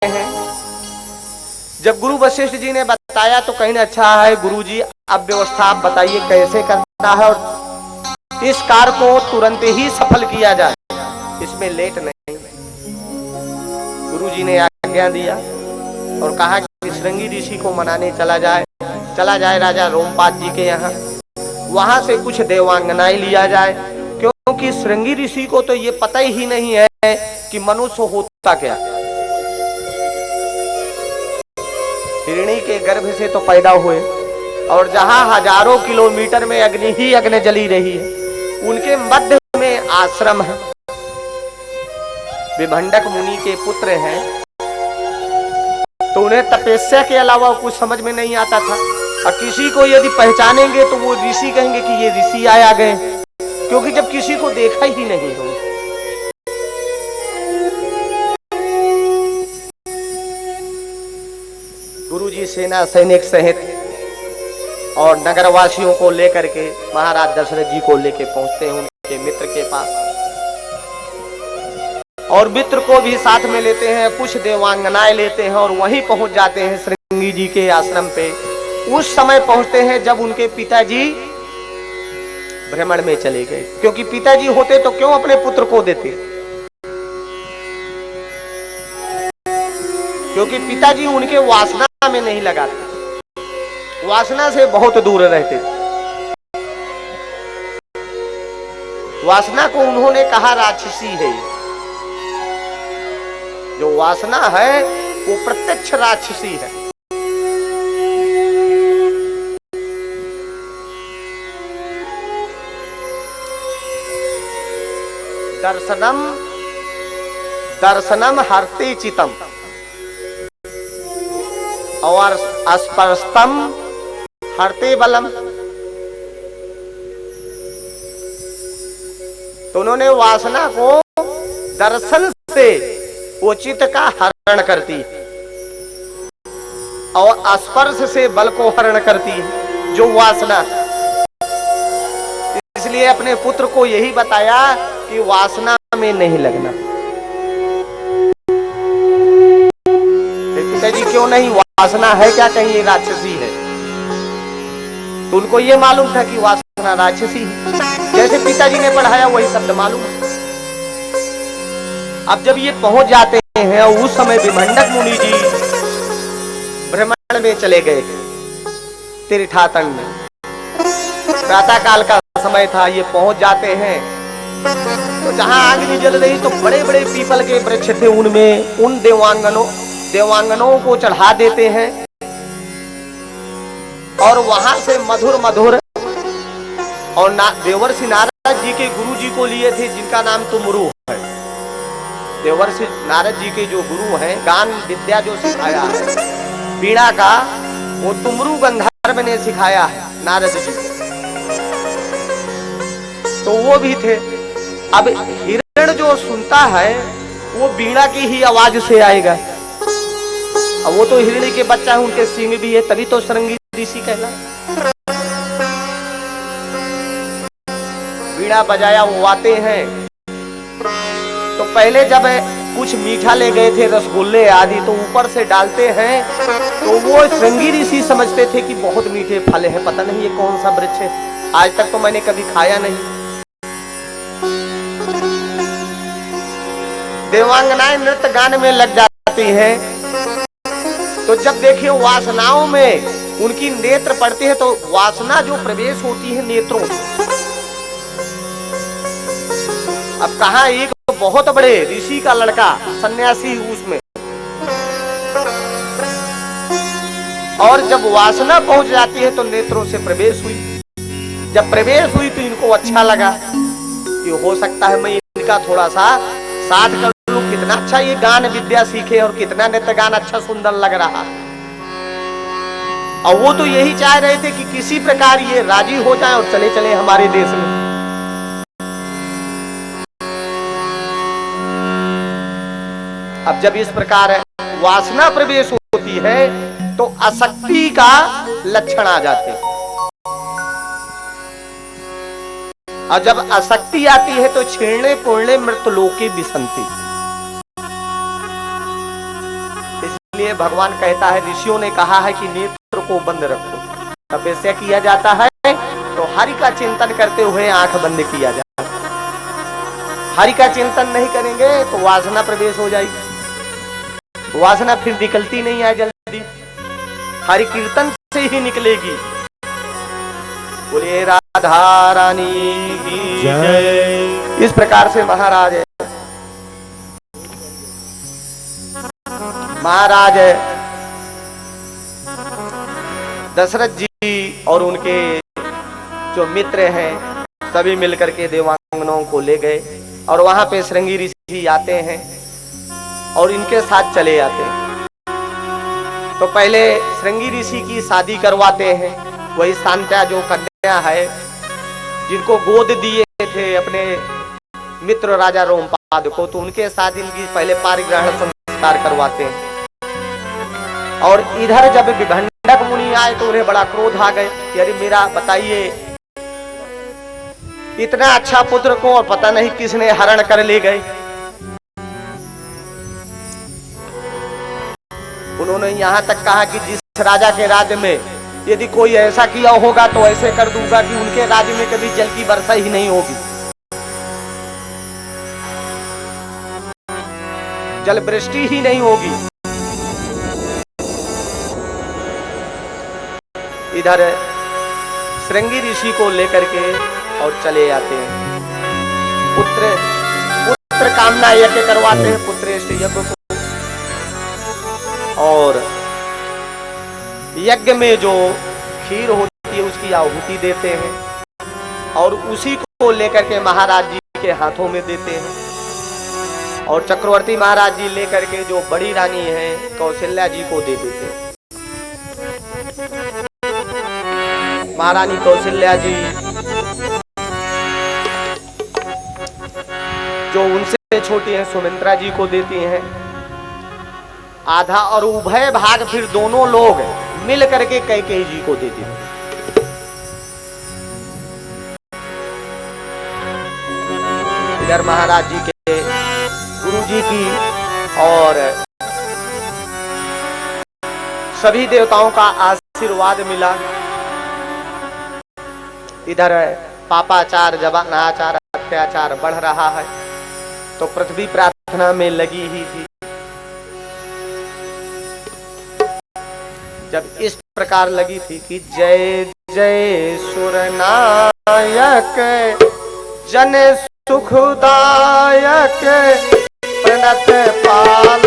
हैं। जब गुरु वशिष्ठ जी ने बताया तो कहीं अच्छा है गुरु जी, अब व्यवस्था आप बताइए कैसे करना है और इस कार्य को तुरंत ही सफल किया जाए, इसमें लेट नहीं। गुरु जी ने आज्ञा दिया और कहा कि श्रृंगी ऋषि को मनाने चला जाए राजा रोमपाद जी के यहाँ, वहां से कुछ देवांगनाएं लिया जाए, क्योंकि श्रृंगी ऋषि को तो ये पता ही नहीं है कि मनुष्य होता क्या। हिरणी के गर्भ से तो पैदा हुए और जहां हजारों किलोमीटर में अग्नि ही अग्नि जली रही है, उनके मध्य में आश्रम है। विभंडक मुनि के पुत्र हैं, तो उन्हें तपस्या के अलावा कुछ समझ में नहीं आता था, और किसी को यदि पहचानेंगे तो वो ऋषि कहेंगे कि ये ऋषि आया गए, क्योंकि जब किसी को देखा ही नहीं हो। गुरुजी सेना सैनिक सहित और नगरवासियों को लेकर के महाराज दशरथ जी को लेकर पहुंचते हैं उनके मित्र के पास, और मित्र को भी साथ में लेते हैं, कुछ देवांगनाएं लेते हैं और वहीं पहुंच जाते हैं श्रृंगी जी के आश्रम पे। उस समय पहुंचते हैं जब उनके पिताजी भ्रमण में चले गए, क्योंकि पिताजी होते तो क्यों अपने पुत्र को देते, क्योंकि पिताजी उनके वासना में नहीं लगाते, वासना से बहुत दूर रहते। वासना को उन्होंने कहा राक्षसी है। जो वासना है वो प्रत्यक्ष राक्षसी है। दर्शनम हरते चितम और स्पर्शतम हरते बलम। तो उन्होंने वासना को दर्शन से वो चित्त का हरण करती और स्पर्श से बल को हरण करती है जो वासना। इसलिए अपने पुत्र को यही बताया कि वासना में नहीं लगना। पिताजी क्यों नहीं, वासना है क्या, कहीं ये राक्षसी है? तो उनको ये मालूम था कि वासना राक्षसी है, जैसे पिताजी ने पढ़ाया वही शब्द मालूम है। अब जब ये पहुंच जाते हैं, उस समय विभंडक मुनि जी भ्रमण में चले गए तीर्थाटन में। प्रातः काल का समय था, ये पहुंच जाते हैं तो जहां अग्नि जल रही तो बड़े बड़े पीपल के वृक्ष थे, उनमें उन देवांगनों को चढ़ा देते हैं और वहां से मधुर मधुर और देवर्षि नारद जी के गुरु जी को लिए थे, जिनका नाम तुमरू है। देवर्षि नारद जी के जो गुरु हैं, गान विद्या जो सिखाया है वीणा का, वो तुमरू गंधर्व ने सिखाया है नारद जी को, तो वो भी थे। अब हिरण जो सुनता है वो वीणा की ही आवाज से आएगा, अब वो तो हिरणी के बच्चा है, उनके सींग भी है, तभी तो श्रृंगी ऋषि कहला। वीणा बजाया, वो आते हैं तो पहले जब कुछ मीठा ले गए थे, रसगुल्ले आदि, तो ऊपर से डालते हैं, तो वो श्रृंगी ऋषि समझते थे कि बहुत मीठे फल हैं, पता नहीं ये कौन सा वृक्ष है, आज तक तो मैंने कभी खाया नहीं। देवांगनाएं नृत्य गान में लग जाती हैं, तो जब देखिए वासनाओं में उनकी नेत्र पड़ती है, तो वासना जो प्रवेश होती है नेत्रों में। अब कहा एक बहुत बड़े ऋषि का लड़का सन्यासी उसमें, और जब वासना पहुंच जाती है तो नेत्रों से प्रवेश हुई। जब प्रवेश हुई तो इनको अच्छा लगा कि हो सकता है मैं इनका थोड़ा सा साथ कर लूं, कितना अच्छा ये गान विद्या सीखे और कितना नृत्य गान अच्छा सुंदर लग रहा है। और वो तो यही चाह रहे थे कि किसी प्रकार ये राजी हो जाए और चले चले हमारे देश में। अब जब इस प्रकार वासना प्रवेश होती है तो आसक्ति का लक्षण आ जाते हैं, और जब आसक्ति आती है तो छीणने पूर्णे मृतलोके विसंति। इसलिए भगवान कहता है, ऋषियों ने कहा है कि नेत्र को बंद रखो। तपस्या किया जाता है तो हरि का चिंतन करते हुए आंख बंद किया जाता है। हरि का चिंतन नहीं करेंगे तो वासना प्रवेश हो जाएगी, वासना फिर निकलती नहीं है जल्दी, हरि कीर्तन से ही निकलेगी। बोलिए राधा रानी की जय। इस प्रकार से महाराज दशरथ जी और उनके जो मित्र हैं सभी मिलकर के देवांगनाओं को ले गए और वहां पे श्रृंगी ऋषि आते हैं और इनके साथ चले आते हैं। तो पहले श्रृंगी ऋषि की शादी करवाते हैं। वही शांत्या जो कन्या है जिनको गोद दिए थे अपने मित्र राजा रोमपाद को, तो उनके साथ इनकी पहले पारिग्रहण संस्कार करवाते हैं। और इधर जब विभंडक मुनि आए तो उन्हें बड़ा क्रोध आ गए कि अरे मेरा बताइए इतना अच्छा पुत्र को और पता नहीं किसने हरण कर ले गए। उन्होंने यहां तक कहा कि जिस राजा के राज्य में यदि कोई ऐसा किया होगा तो ऐसे कर दूंगा कि उनके राज्य में कभी जल की वर्षा ही नहीं होगी, जल वृष्टि ही नहीं होगी। इधर श्रृंगी ऋषि को लेकर के और चले आते हैं। पुत्र कामना यज्ञ करवाते हैं, पुत्रेष्ट यज्ञ को, और यज्ञ में जो खीर होती है उसकी आहुति देते हैं और उसी को लेकर के महाराज जी के हाथों में देते हैं और चक्रवर्ती महाराज जी लेकर के जो बड़ी रानी है कौशल्या जी को दे देते हैं। महारानी कौशल्या जी जो उनसे छोटी हैं सुमित्रा जी को देती हैं आधा, और उभय भाग फिर दोनों लोग मिल करके कैकेयी जी को देते हैं। इधर महाराज जी के गुरु जी की और सभी देवताओं का आशीर्वाद मिला। इधर पापाचार जबानाचार अत्याचार बढ़ रहा है तो पृथ्वी प्रार्थना में लगी ही थी। जब इस प्रकार लगी थी कि जय जय सुरनायक जन सुखदायक प्रणत पाल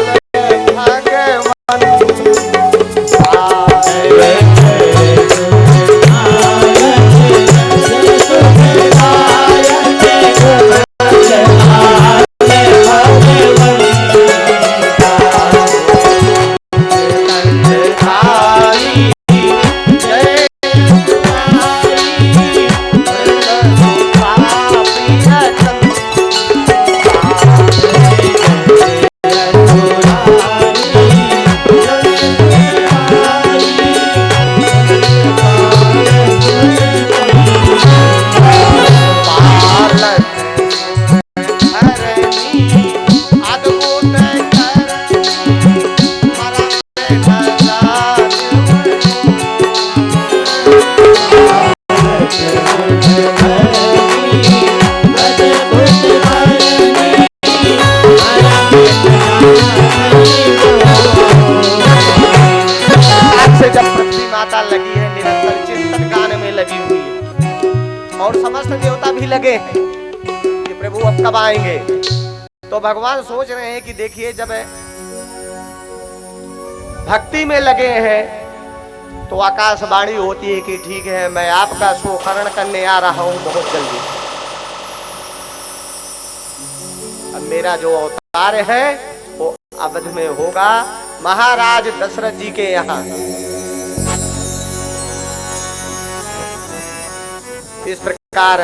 भगवन लगी है, निरंतर चिंतन गान में लगी हुई है और समस्त देवता भी लगे हैं कि प्रभु अब कब आएंगे। तो भगवान सोच रहे हैं कि देखिए जब भक्ति में लगे हैं तो आकाशवाणी होती है कि ठीक है मैं आपका शोकरण करने आ रहा हूं बहुत जल्दी। अब मेरा जो अवतार है वो अवध में होगा महाराज दशरथ जी के यहाँ। इस प्रकार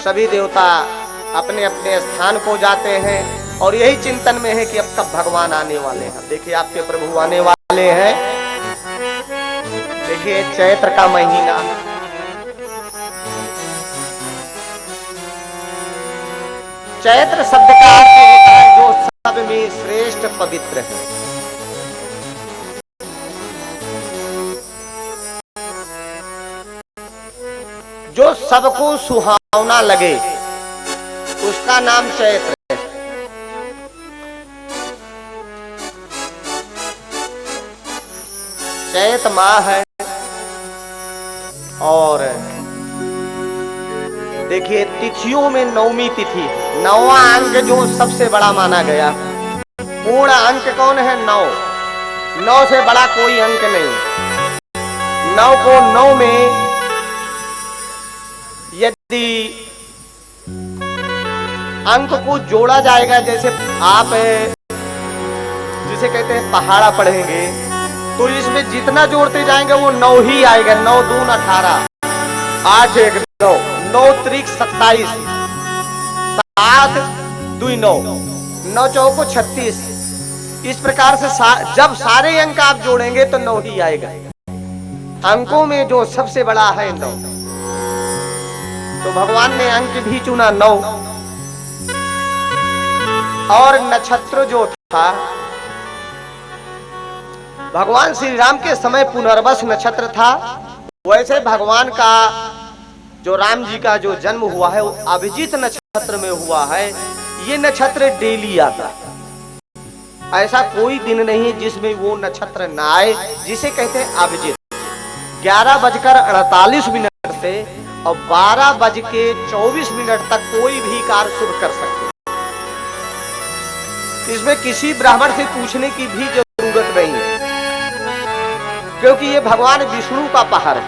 सभी देवता अपने अपने स्थान को जाते हैं और यही चिंतन में है कि अब कब भगवान आने वाले हैं। देखिए आपके प्रभु आने वाले हैं। देखिए चैत्र का महीना, चैत्र शब्द का अर्थ होता है जो सब में श्रेष्ठ पवित्र है। सबको सुहावना लगे, उसका नाम चैत्र है। चैत माह है। और देखिए तिथियों में नवमी तिथि, नौवां अंक जो सबसे बड़ा माना गया। पूर्ण अंक कौन है? 9। 9 से बड़ा कोई अंक नहीं। 9 को 9 में यदि अंक को जोड़ा जाएगा, जैसे आप जिसे कहते हैं पहाड़ा पढ़ेंगे, तो इसमें जितना जोड़ते जाएंगे वो 9 ही आएगा। 9 दून 18, 8 1 9, 9 त्रिक 27, 7 2 9, 9 चौको 36। इस प्रकार से जब सारे अंक आप जोड़ेंगे तो 9 ही आएगा। अंकों में जो सबसे बड़ा है 9, तो भगवान ने अंक भी चुना 9। और नक्षत्र जो था, भगवान श्री राम के समय पुनर्वस नक्षत्र था। वैसे भगवान का जो राम जी का जो जन्म हुआ है वो अभिजीत नक्षत्र में हुआ है। ये नक्षत्र डेली आता है, ऐसा कोई दिन नहीं जिसमें वो नक्षत्र ना आए, जिसे कहते हैं अभिजीत। 11:48 से और 12:24 तक कोई भी कार्य शुभ कर सकते। इसमें किसी ब्राह्मण से पूछने की भी जरूरत नहीं है, क्योंकि ये भगवान विष्णु का पहाड़ है,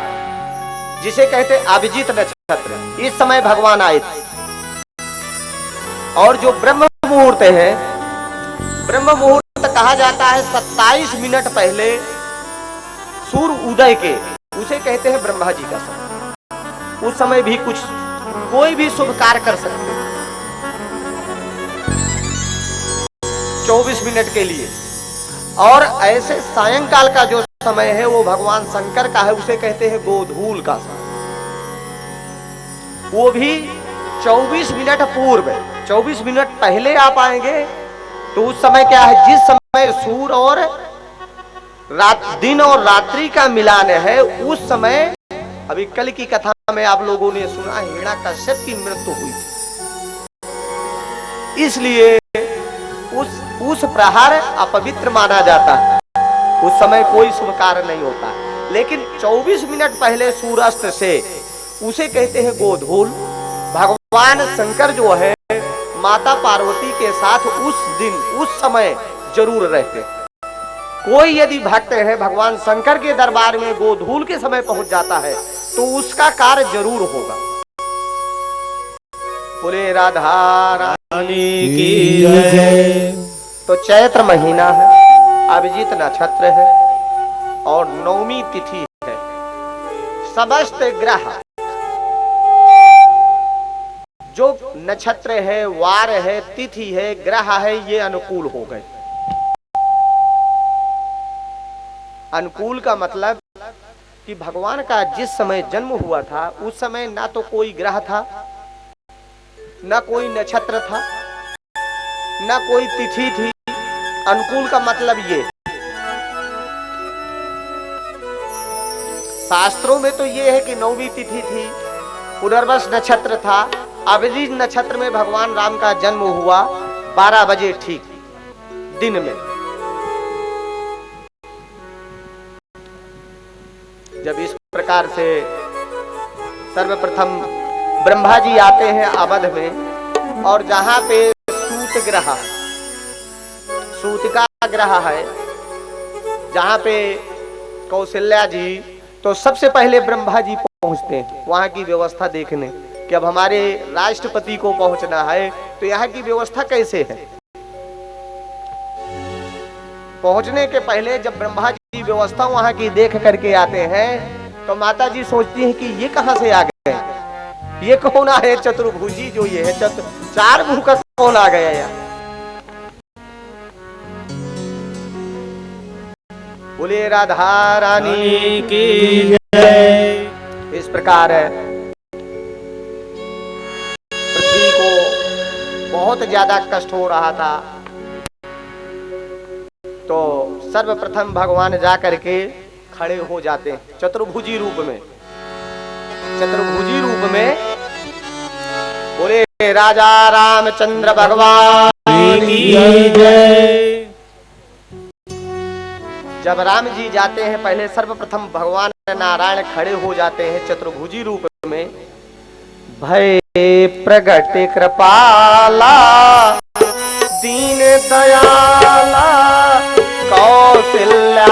जिसे कहते अभिजीत नक्षत्र। इस समय भगवान आए थे। और जो ब्रह्म मुहूर्त है, ब्रह्म मुहूर्त कहा जाता है 27 मिनट पहले सूर्य उदय के, उसे कहते हैं ब्रह्मा जी का समय। उस समय भी कुछ कोई भी शुभ कार्य कर सकते हैं 24 मिनट के लिए। और ऐसे सायंकाल का जो समय है वो भगवान शंकर का है, उसे कहते हैं गोधूल का समय। वो भी 24 मिनट पूर्व, 24 मिनट पहले आप आएंगे तो उस समय क्या है, जिस समय सूर्य और दिन और रात्रि का मिलान है, उस समय अभी कल की कथा में आप लोगों ने सुना हिरण्याकश्यप की मृत्यु हुई थी। इसलिए उस प्रहर अपवित्र माना जाता है, उस समय कोई शुभ कार्य नहीं होता। लेकिन 24 मिनट पहले सूर्यास्त से, उसे कहते हैं गोधूल। भगवान शंकर जो है माता पार्वती के साथ उस दिन उस समय जरूर रहते। कोई यदि भक्त है भगवान शंकर के दरबार में गोधूल के समय पहुंच जाता है तो उसका कार्य जरूर होगा। बोले राधा रानी की जय। तो चैत्र महीना है, अभिजीत नक्षत्र है और नवमी तिथि है। समस्त ग्रह जो नक्षत्र है, वार है, तिथि है, ग्रह है, ये अनुकूल हो गए। अनुकूल का मतलब कि भगवान का जिस समय जन्म हुआ था उस समय ना तो कोई ग्रह था, ना कोई नक्षत्र था, ना कोई तिथि थी। अनुकूल का मतलब ये, शास्त्रों में तो ये है कि नौवीं तिथि थी, पुनर्वस नक्षत्र था, अभिजीत नक्षत्र में भगवान राम का जन्म हुआ 12 बजे ठीक दिन में। जब इस प्रकार से सर्वप्रथम ब्रह्मा जी आते हैं अवध में, और जहां पे सूतिका ग्रह है, जहां पे कौशल्या जी, तो सबसे पहले ब्रह्मा जी पहुंचते हैं वहां की व्यवस्था देखने कि अब हमारे राष्ट्रपति को पहुंचना है तो यहाँ की व्यवस्था कैसे है। पहुंचने के पहले जब ब्रह्मा जी व्यवस्था वहां की देख करके आते हैं तो माता जी सोचती हैं कि ये कहां से आ गए, ये कौन है चतुर्भुजी, जो ये है चार मुंह का कौन आ गया यार। बोले राधा रानी की जय। इस प्रकार पृथ्वी को बहुत ज्यादा कष्ट हो रहा था, तो सर्वप्रथम भगवान जाकर के खड़े हो जाते हैं चतुर्भुजी रूप में। चतुर्भुजी रूप रूप में। बोले राजा रामचंद्र भगवान की जय। जब राम जी जाते हैं, पहले सर्वप्रथम भगवान नारायण खड़े हो जाते हैं चतुर्भुजी रूप में। भय प्रगट कृपाला दीन दयाला कौशल्या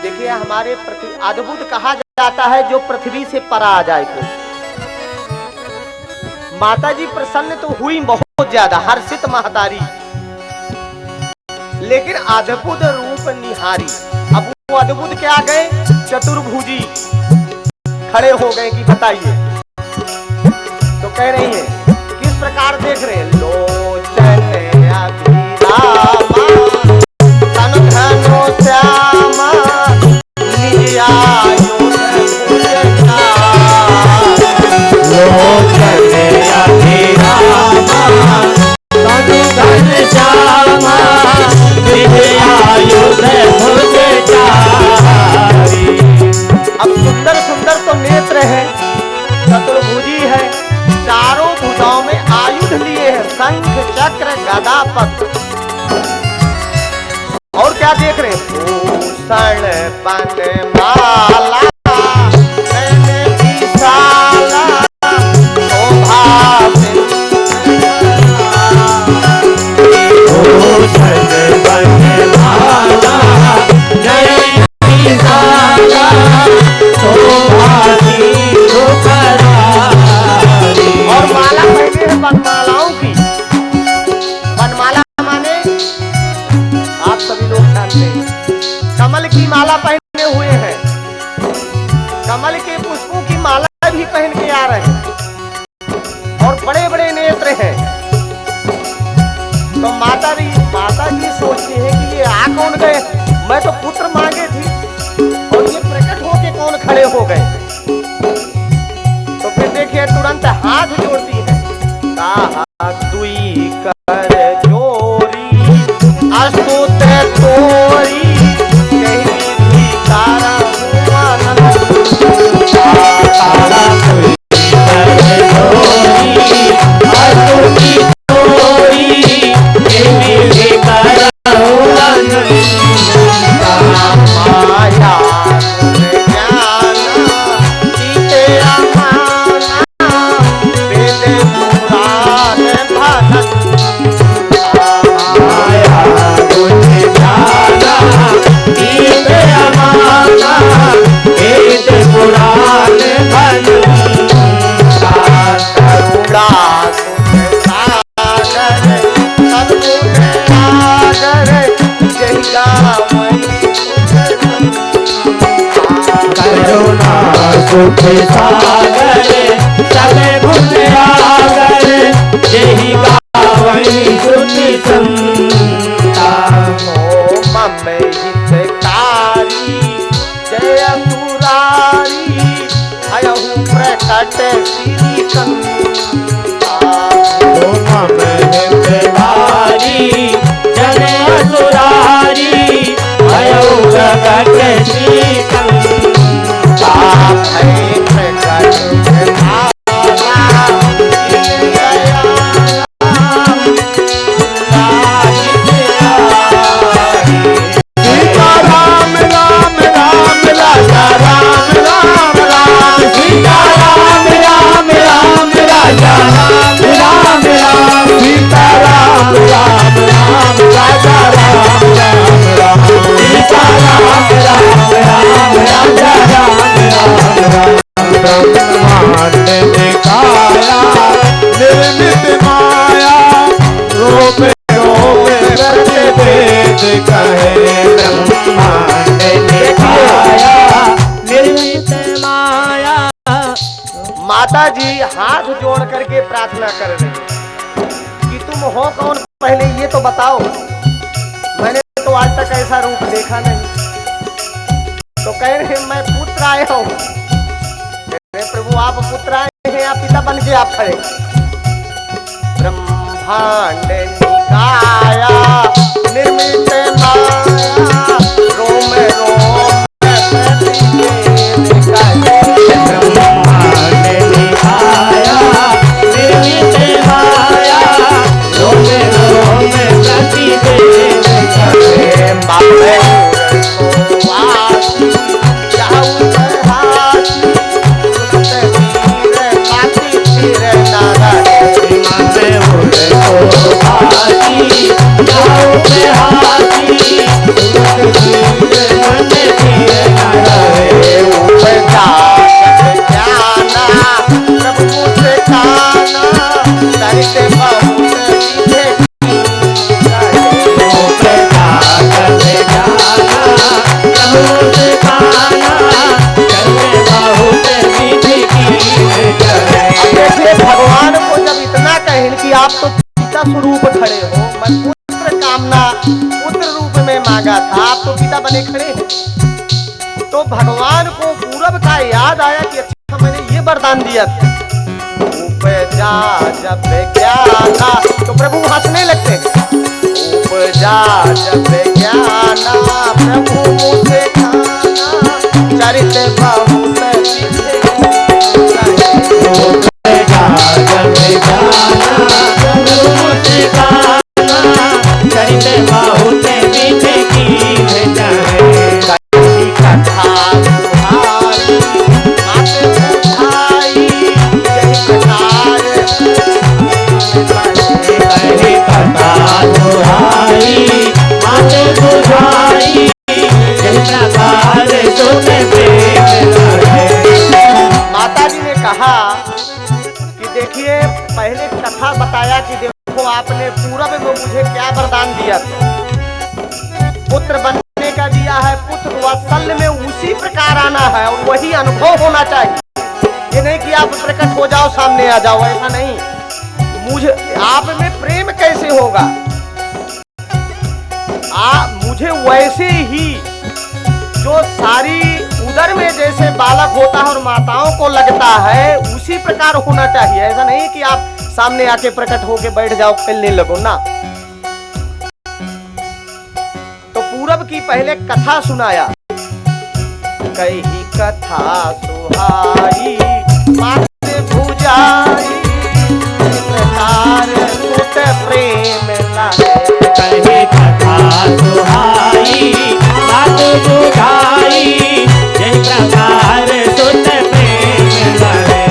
देखिए हमारे पृथ्वी अद्भुत कहा जाता है जो पृथ्वी से परा आ जाए। कोई माता जी प्रसन्न तो हुई बहुत ज्यादा, हर्षित महतारी, लेकिन अद्भुत रूप निहारी। अब वो अद्भुत क्या गए, चतुर्भुजी खड़े हो गए कि बताइए। तो कह रही है किस प्रकार देख रहे हैं, लोचन अभिरामा तन धनो श्यामा निज आयुध भुजता। लोचन अभिरामा तन धन श्यामा निज आयुध भुजता। अब सुंदर सुंदर तो नेत्र है, चतुर्भुजी है, चारों भुजाओं में आयुध लिए हैं, शंख चक्र गदा पद्म। और क्या देख रहे हैं, भूषण बन माला विशाला शोभा भूषण बन माला विशाला और माला पहने हैं बनमालाओं की। बनमाला माने आप सभी लोग जानते हैं, कमल की माला पहने हुए हैं, कमल के पुष्पों की माला भी पहन के आ रहे हैं और बड़े बड़े नेत्र हैं। तो माता जी सोचती है कि ये आ कौन गए, मैं तो पुत्र मांगे थी और ये प्रकट होके कौन खड़े हो गए। तो फिर देखिए तुरंत हाथ जोड़ती है, दुई कर जोरी अस्तुत तोरी कहीं भी तारा सुख सागर चले भुलागर यही गावई सुनि संता। मम हितकारी जय सुरारी अयहु प्रकट श्री कंता। मम हितकारी जय सुरारी अयहु प्रकट श्री कंता। निर्मित माया कहे ब्रह्मांड निभाया निर्मित माया। माता जी हाथ जोड़ करके प्रार्थना कर रही कि तुम हो कौन, पहले ये तो बताओ, मैंने तो आज तक ऐसा रूप देखा नहीं। तो कह रहे मैं पुत्र आया हूं। प्रभु आप पुत्र आए हैं या पिता बन के आप खड़े? ब्रह्मांड निकाया निर्मित माया रोम रोम भगवान को जब इतना कहें कि आप तो पिता स्वरूप खड़े हो, मैं पुत्र कामना पुत्र रूप में मांगा था, आप तो पिता बने खड़े हैं। तो भगवान को पूरब का याद आया कि अच्छा मैंने ये वरदान दिया था, उपजा जब ज्ञाना, तो प्रभु हंसने लगते हैं। उपजा जब ज्ञाना प्रभु मुझसे खाना चरित बहुत पहले कथा बताया कि देखो आपने पूरब में मुझे क्या वरदान दिया था, पुत्र बनने का दिया है, पुत्र वात्सल्य में उसी प्रकार आना है और वही अनुभव होना चाहिए। ये नहीं कि आप प्रकट हो जाओ सामने आ जाओ, ऐसा नहीं। मुझे आप में प्रेम कैसे होगा, मुझे वैसे ही जो सारी उदर में जैसे बालक होता है और माताओं को लगता है उसी प्रकार होना चाहिए। ऐसा नहीं कि आप सामने आके प्रकट होके बैठ जाओ खेलने लगो ना। तो पूरब की पहले कथा सुनाया, कही कथा सुहाई माते भुजाई प्रकार सुत प्रेम लाए। कही कथा सुहाई माते भुजाई जय प्रकार सुत प्रेम लाए।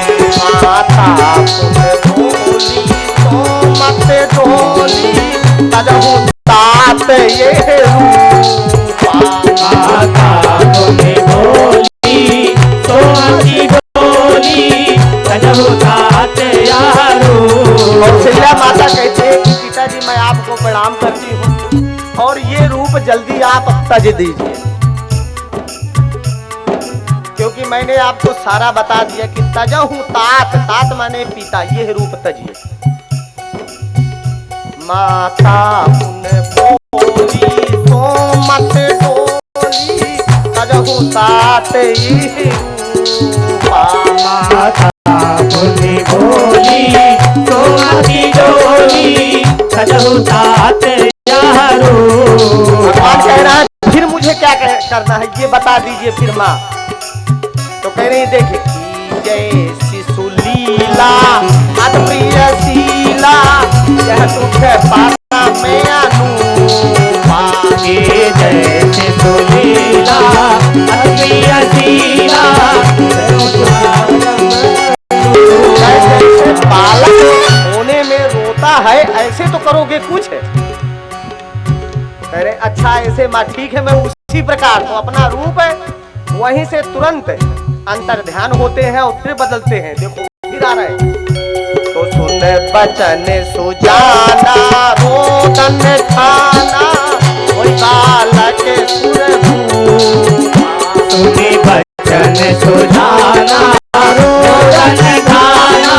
माता बोली तो मत डोली तजहु तात ये रूपा। माता बोली तो मत डोली तजहु तात यारो। कौशल्या माता कहते हैं कि पिताजी मैं आपको प्रणाम करती हूँ और ये रूप जल्दी आप तज दीजिए, क्योंकि मैंने आपको सारा बता दिया कि तजहु तात, तात माने पिता, ये रूप तजिए। माता बोली तो मत डोली तजहु तात ये रूपा। माता बोली तो मत डोली तजहु तात यारो। भगवान कह रहा है फिर मुझे क्या करना है ये बता दीजिए फिर माँ। तो कह रही देखिए जय शिशु लीला अद्भुत शीला यह सुख पाता में अनुपा। जय शिशु लीला अद्भुत शीला जैसे बालक होने में रोता है ऐसे तो करोगे कुछ। कह रहे अच्छा ऐसे माँ ठीक है, मैं उसी प्रकार तो अपना रूप है वहीं से तुरंत अंतर ध्यान होते हैं और फिर बदलते हैं। देखो फिर आ रहे हैं तो सुन बचन सुजाना रोदन खाना कोई बालक सुरभूपा। सुने बचन सुजाना रोदन गाना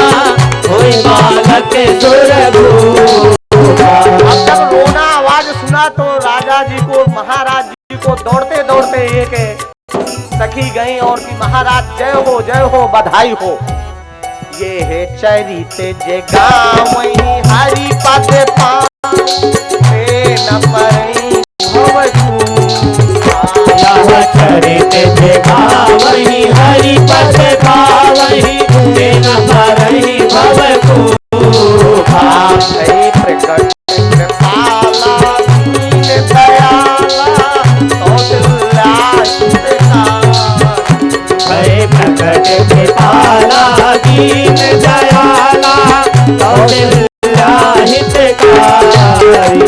कोई बालक सुरभूपा। अब जब रोना आवाज सुना तो राजा जी को, महाराज जी को दौड़ते दौड़ते एक सखी गई और कि महाराज जय हो बधाई हो। ये है चरित जे गावई हरि पद पावे न परई भव कूपा। यह चरित जे गावई हरि पद पावई न परई भव कूपा। है प्रकट कृपाला दीन दयाला कौशल्या है प्रकट कृपाला दीन दयाला कौशल्या हितकारी।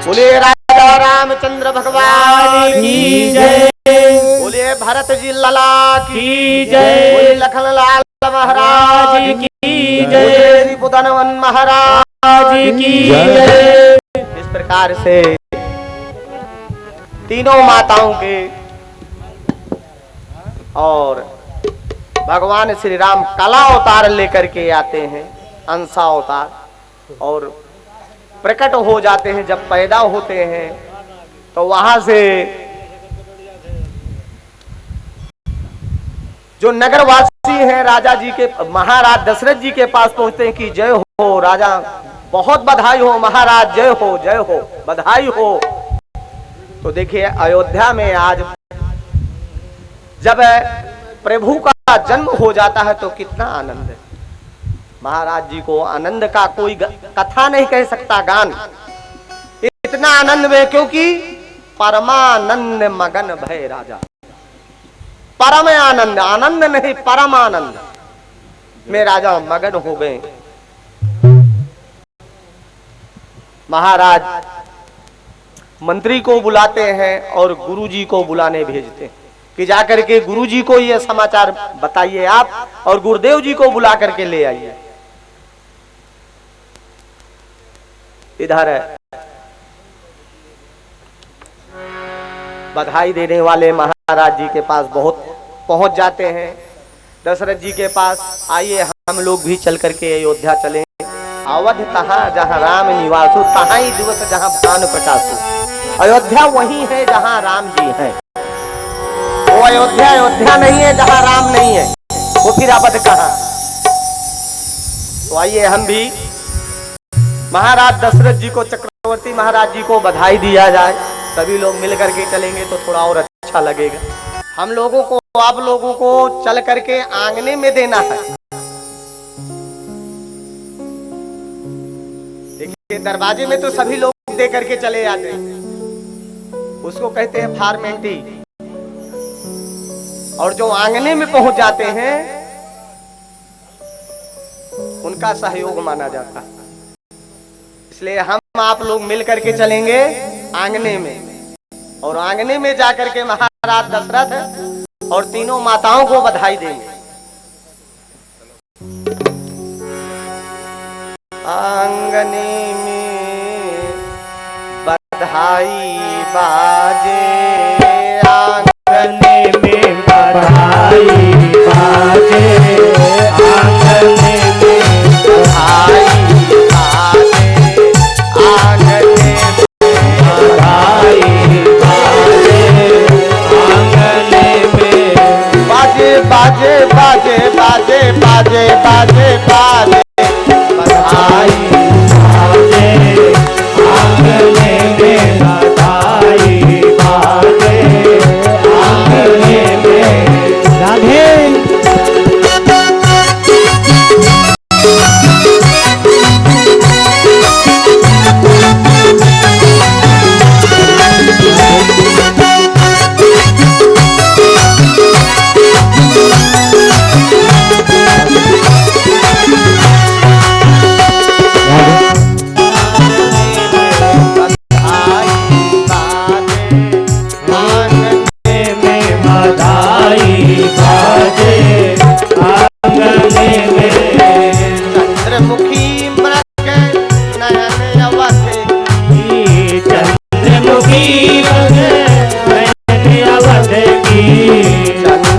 बोले राजा रामचंद्र भगवान की जय। बोले भरत जी लला की जय। बोले लखन लाल महाराज की बोले जय। रिपुदनवन महाराज की जय। इस प्रकार से तीनों माताओं के और भगवान श्री राम कला अवतार लेकर के आते हैं, अंसा अवतार, और प्रकट हो जाते हैं। जब पैदा होते हैं तो वहां से जो नगरवासी हैं राजा जी के, महाराज दशरथ जी के पास पहुंचते हैं कि जय हो राजा, बहुत बधाई हो महाराज, जय हो बधाई हो। तो देखिए अयोध्या में आज जब प्रभु का जन्म हो जाता है तो कितना आनंद है। महाराज जी को आनंद का कोई कथा नहीं कह सकता, गान इतना आनंद में, क्योंकि परमानंद मगन भय राजा। परम आनंद, आनंद नहीं परम आनंद में राजा मगन हो गए। महाराज मंत्री को बुलाते हैं और गुरुजी को बुलाने भेजते हैं कि जाकर के गुरुजी को यह समाचार बताइए आप, और गुरुदेव जी को बुला करके ले आइए। इधर बधाई देने वाले महाराज जी के पास बहुत पहुंच जाते हैं, दशरथ जी के पास। आइए हम लोग भी चल करके अयोध्या चलें। अवध तहाँ जहाँ राम निवासु, तहाँ ही दिवस जहाँ भानु प्रकाशु। अयोध्या वही है जहाँ राम जी हैं। वो अयोध्या नहीं है जहाँ राम नहीं है, वो फिर अवध कहाँ। तो आइए हम भी महाराज दशरथ जी को, चक्रवर्ती महाराज जी को बधाई दिया जाए। सभी लोग मिलकर के चलेंगे तो थोड़ा और अच्छा लगेगा। हम लोगों को, आप लोगों को चल करके आंगने में देना है। देखिए दरवाजे में तो सभी लोग दे करके चले जाते हैं, उसको कहते हैं फॉर्मेलिटी। और जो आंगने में पहुंच जाते हैं उनका सहयोग माना जाता है। इसलिए हम आप लोग मिल करके चलेंगे आंगने में, और आंगने में जाकर के महाराज दशरथ और तीनों माताओं को बधाई देंगे। आंगने में बधाई बाजे, आंगने में बधाई बाजे, आंगने में बधाई बाजे, आंगने में बधाई बाजे, आंगने में बाजे बाजे बाजे बाजे बाजे बाजे बाजे बधाई बाजे, आंगने में बधाई बाजे, आंगने में राधे।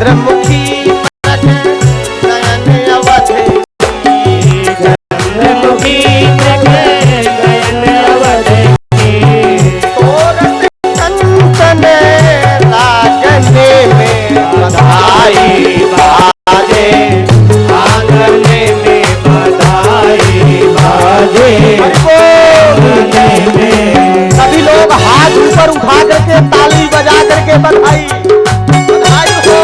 चंद्रमुखी नयन अवध चंद्रमुखी नयन अवध तोरत कंचन राजने में बधाई बाजे आंगने में बधाई बाजे आंगने में। सभी लोग हाथ ऊपर उठा करके ताली बजा करके बधाई बधाई हो।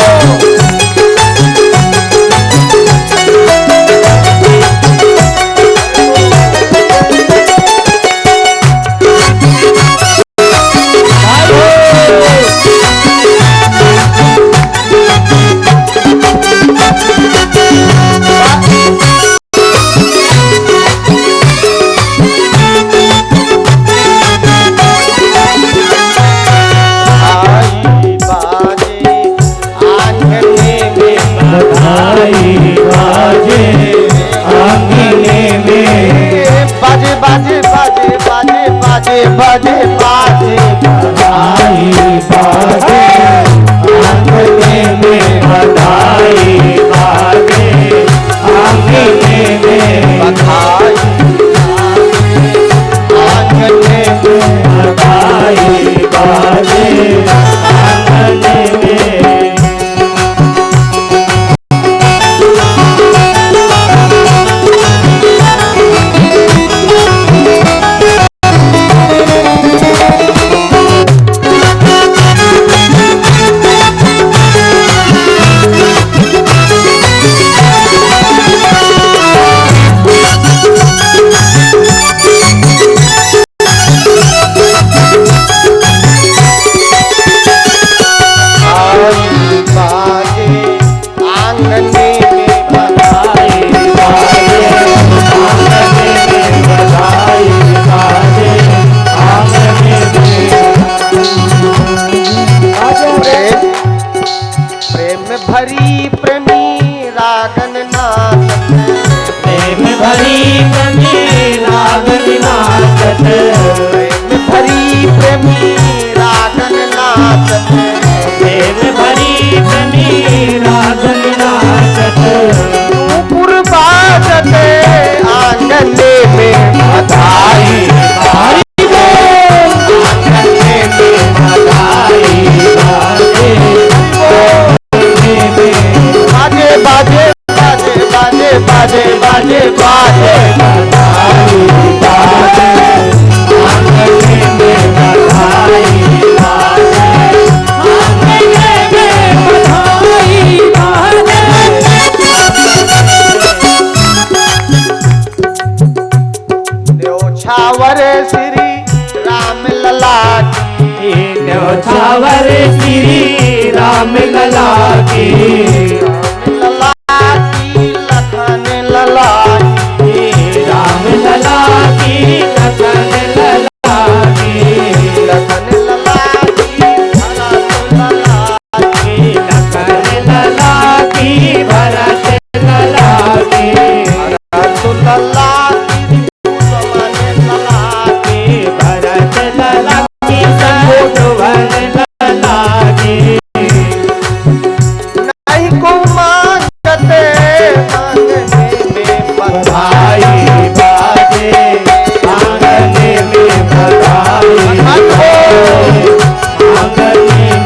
बाजे बाजे बाजे बाजे बाजे बाजे बाजे बधाई बाजे आंगने में बधाई बाजे आंगने में बधाई आंगने में बधाई बाजे आंगने में। भरी प्रेमी रागन नाचत प्रेम भरी प्रेमी रागन नाचत प्रेम भरी प्रेमी रागन नाचत प्रेम भरी प्रेमी रागन नाचत नूपुर बाजत आंगने में बधाई हरि बोल आंगने में बधाई बाजे बाजे बाजे बाजे बाजे बाजे बाजे बधाई बाजे आंगने में बधाई बाजे आंगने में बधाई बाजे। न्योछावर श्री राम लला की न्योछावर श्री राम लला की लला की लखन लला राम लला की लखन लला की लखन लला की भरत लला की लखन लला की भरत लला की भरत लला की सुमन लला की भरत लला की संबोधन लला की नहीं को मांगते मांगने में बधाई बधाई बाजे आंगने में बधाई आंगने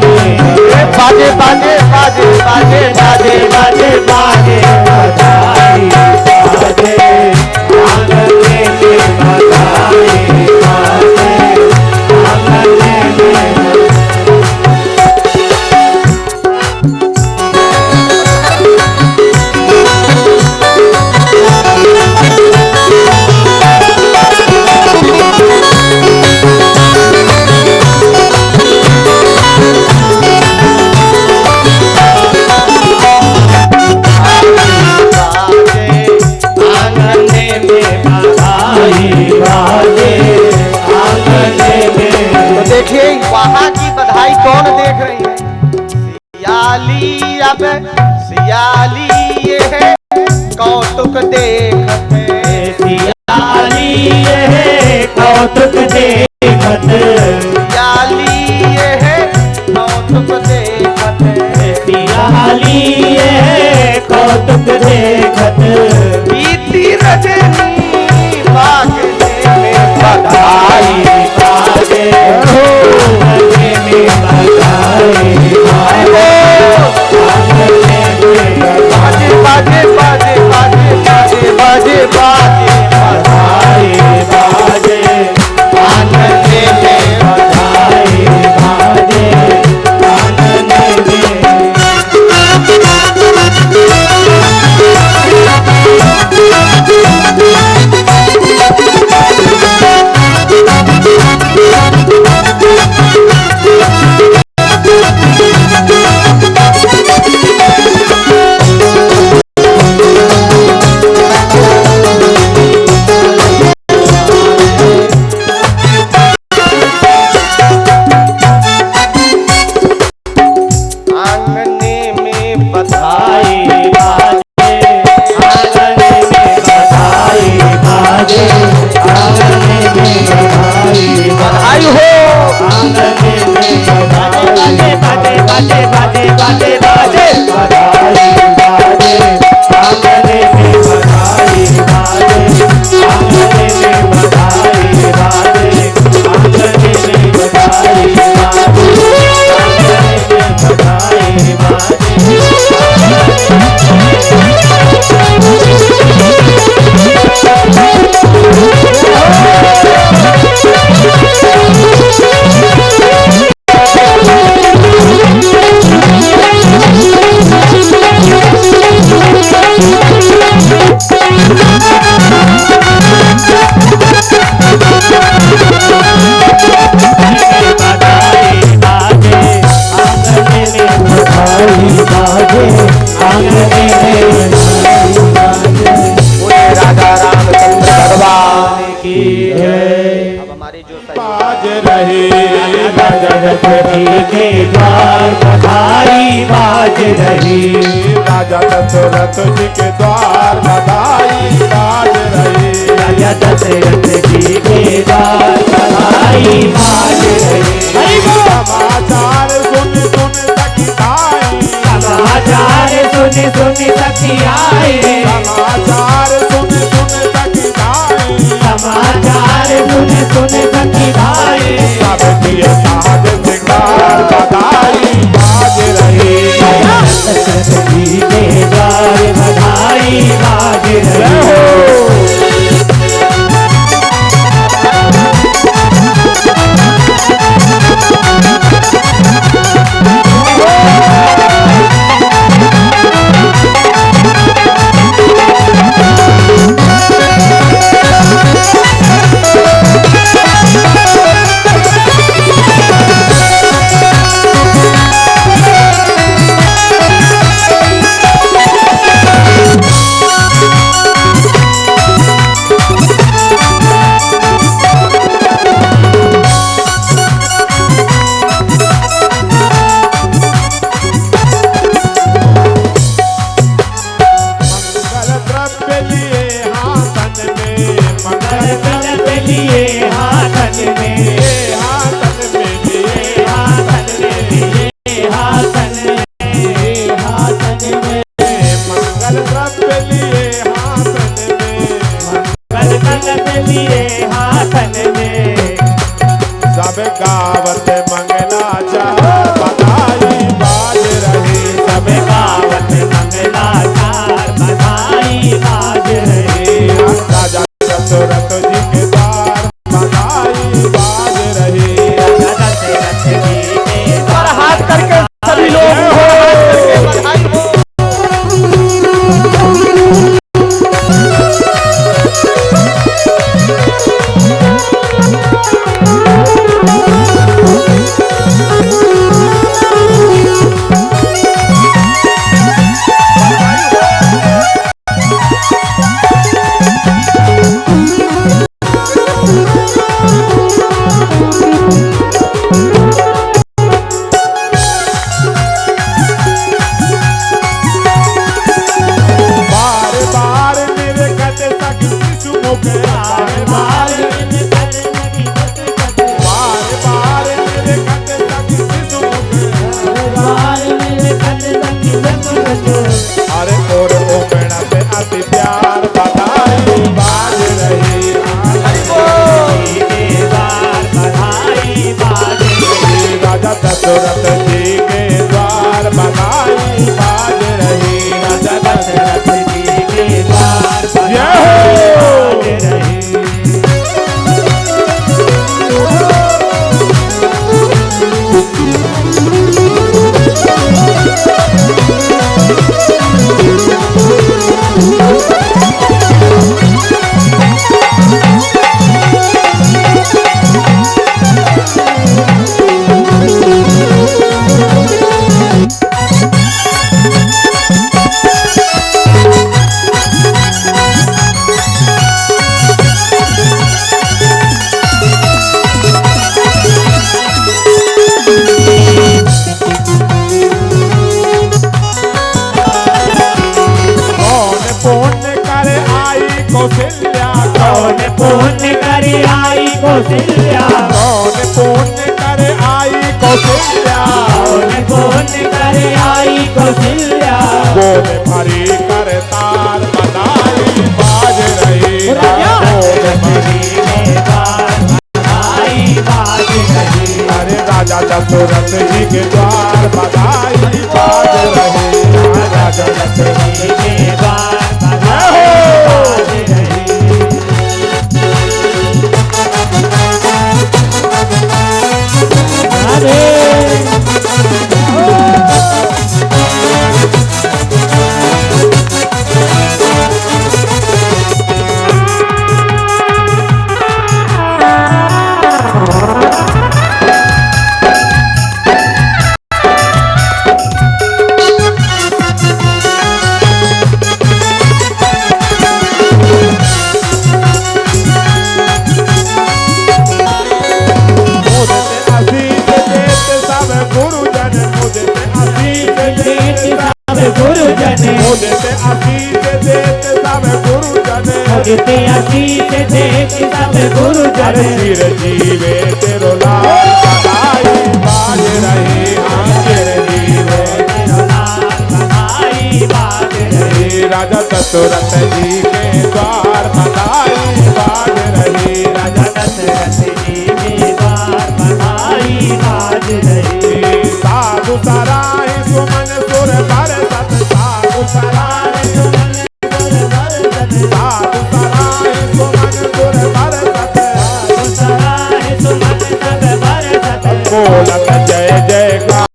में बाजे बाजे बाजे बाजे बाजे बाजे बाजे बधाई बाजे आंगने में बधाई बाजे आंगने में। तो देखिए वहाँ की बधाई कौन देख रही है? सियाली अब सियाली ये है कौतुक देखते सियाली ये कौतुक देखत सियाली ये है कौतुक देखते सियाली राजा दशरथ जी के द्वार बधाई बाज रही। राजा दशरथ जी के द्वार बधाई बाज रही। समाचार सुन सुन सखी आई, समाचार सुन सुन सखी आए, समाचार सुन सुन सखी आई, समाचार सुन सुन सखी आए। सब किए साज सिंगार बधाई बाज रही। दशरथ जी के द्वार बधाई बाज रही। सब गावत मंगला चार बधाई बाज रही। सब गावत मंगला चार बधाई बाज रही। राजा दशरथ जी के द्वार बधाई बाज रही। राजा दशरथ जी के और हाथ करके सभी लोग हो, बधाई हो। अरे और ओमड़ा से अति प्यार बधाई बाज रही। राजा दशरथ जी के द्वार बधाई बाज रही। राजा दशरथ जी के द्वार जय हो। बाज रही। कौशल्या कौन पुण्य करे आई कौशल्या कौन पुण्य करे आई कौशल्या कौन पुण्य करे आई कौशल्या गोद भरी कर तार बधाई बाज रही। गोद भरी अरे राजा दशरथ जी के द्वार बधाई बाज रही। राजा दशरथ जी के द्वार बधाई बाज रही। आशीष देत सब गुरुजन भगते आशीष देत सब गुरुजन अरे चिर जीवे तेरो लाल सदाई बाज रहे चिर जीवे तेरो नाम बधाई बाज रहे राजा दशरथ जी के द्वार बधाई बाज रहे राजा दशरथ जी के द्वार बधाई बाज रहे साधु सराय सुमन सुर बरसत साधु सराय सुमन सुर बरसत साधु सराय सुमन सुर बरसत साधु सराय सुमन सुर बरसत बोलत जय जयकार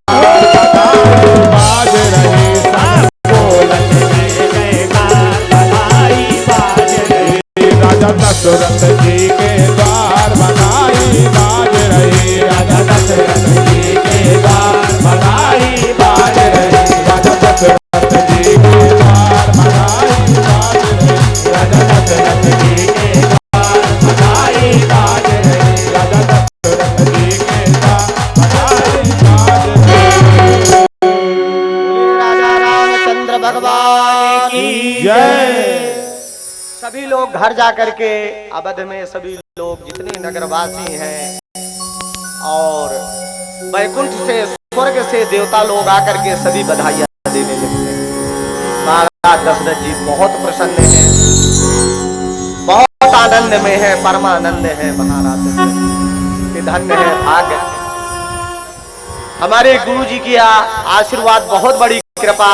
बधाई बाज रहे सब बोलत जय जयकार बधाई बाज रहे राजा दशरथ जी के द्वार बधाई बाज रहे राजा दशरथ जी के द्वार बधाई बाज रहे राजा दशरथ जी के द्वार बधाई बाज रहे राजा दशरथ जी के द्वार बधाई बाज रहे राजा दशरथ जी के द्वार बधाई बाज रहे राजा रामचंद्र भगवान की जय। सभी लोग घर जा करके अवध में सभी लोग जितने नगरवासी हैं और वैकुंठ से स्वर्ग से देवता लोग आकर के सभी बधाइयां देने लगते हैं। महाराज दशरथ जी बहुत प्रसन्न हैं, बहुत आनंद में है, परमानंद है। महाराज दशरथ जी धन्य है, भाग्य है। हमारे गुरु जी की आशीर्वाद बहुत बड़ी कृपा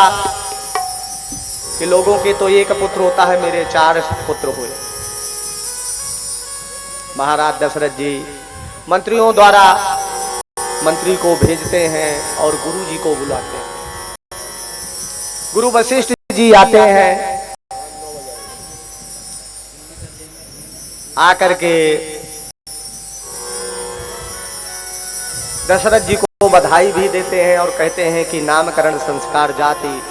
कि लोगों के तो एक पुत्र होता है, मेरे 4 पुत्र हुए। महाराज दशरथ जी मंत्रियों द्वारा मंत्री को भेजते हैं और गुरु जी को बुलाते हैं। गुरु वशिष्ठ जी आते हैं, आकर के दशरथ जी को बधाई भी देते हैं और कहते हैं कि नामकरण संस्कार जाति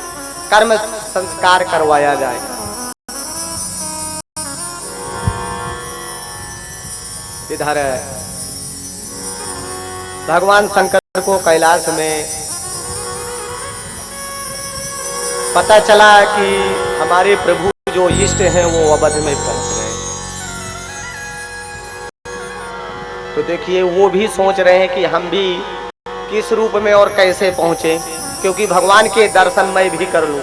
कर्म संस्कार करवाया जाए। इधर भगवान शंकर को कैलाश में पता चला कि हमारे प्रभु जो इष्ट हैं वो अवध में पहुंच गए। तो देखिए वो भी सोच रहे हैं कि हम भी किस रूप में और कैसे पहुंचे, क्योंकि भगवान के दर्शन मैं भी कर लूं,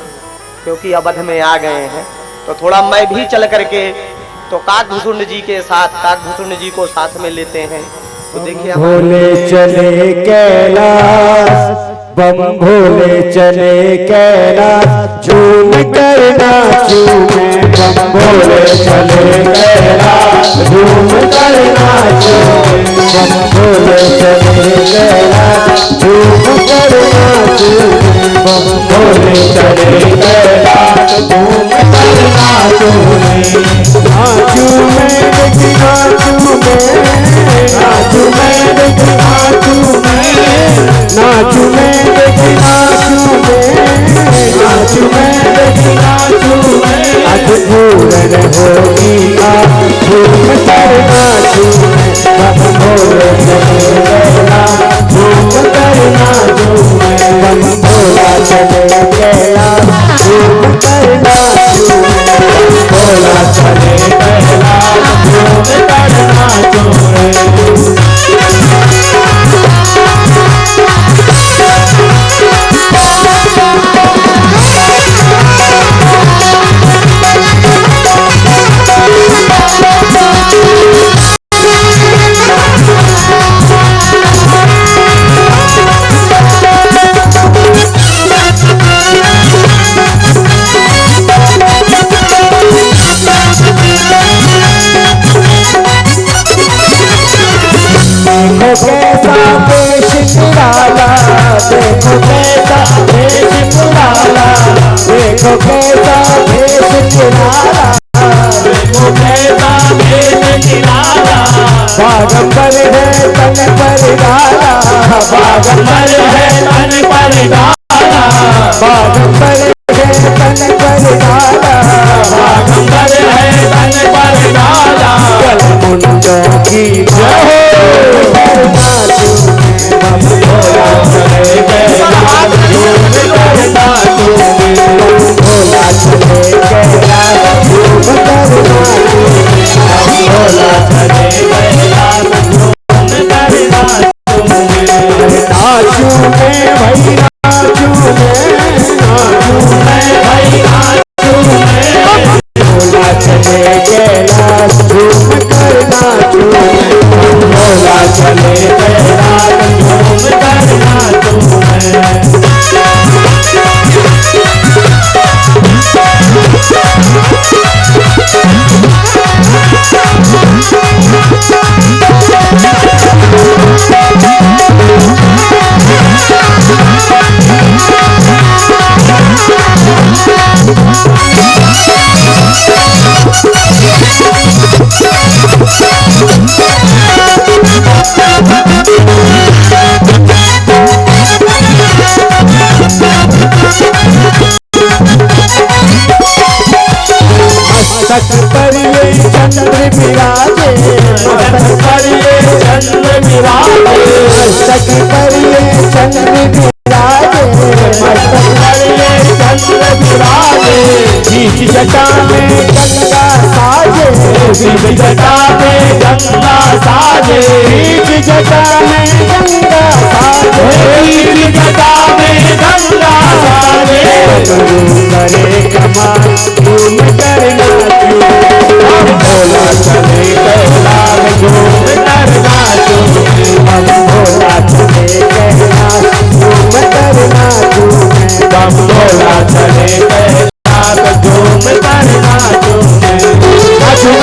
क्योंकि अवध में आ गए हैं तो थोड़ा मैं भी चल करके तो काकभूषुंड जी के साथ काकभूषुंड जी को साथ में लेते हैं। तो देखिए भोले चले कैलाश बम भोले चले कैलाश झूम कर नाचू में बम भोले चले कैलाश झूम कर नाचू बम भोले चले कैलाश झूम कर नाचू बम भोले चले कैलाश झूम कर नाचू नाचू में देखी नाचू में नाचू में देखी नाचू में नाचू में देखी नाचू में नाचू में देखी नाचू में आज पूरन होगी आज झूम कर नाचू में बम भोले चले कैलाश झूम कर नाचू में बम भोला चले कैलाश झूम कर नाचू में भोला चले कैलाश झूम कर नाचू में देखो कैसा भेष निराला देखो कैसा भेष निराला देखो कैसा भेष निराला बागंबर है तन पर डाला बागंबर है तन पर डाला बागंबर है तन पर डाला बागंबर है तन पर डाला कल मुंडों की जय भोला चले मस्तक पर ये चंद्र विराजे, मस्तक पर ये चंद्र विराजे, मस्तक पर ये चंद्र विराजे, मस्तक पर ये चंद्र विराजे। बीच जटा में गंगा साजे, बीच जटा में गंगा साजे, बीच जटा में गंगा साजे, बीच जटा में गंगा साजे। करे कमाल झूम कर नाचो, भोला चले कैलाश झूम कर नाचो, हम भोला चले कैलाश झूम कर नाचो, हम भोला चले कैलाश झूम कर नाचो, नाचो।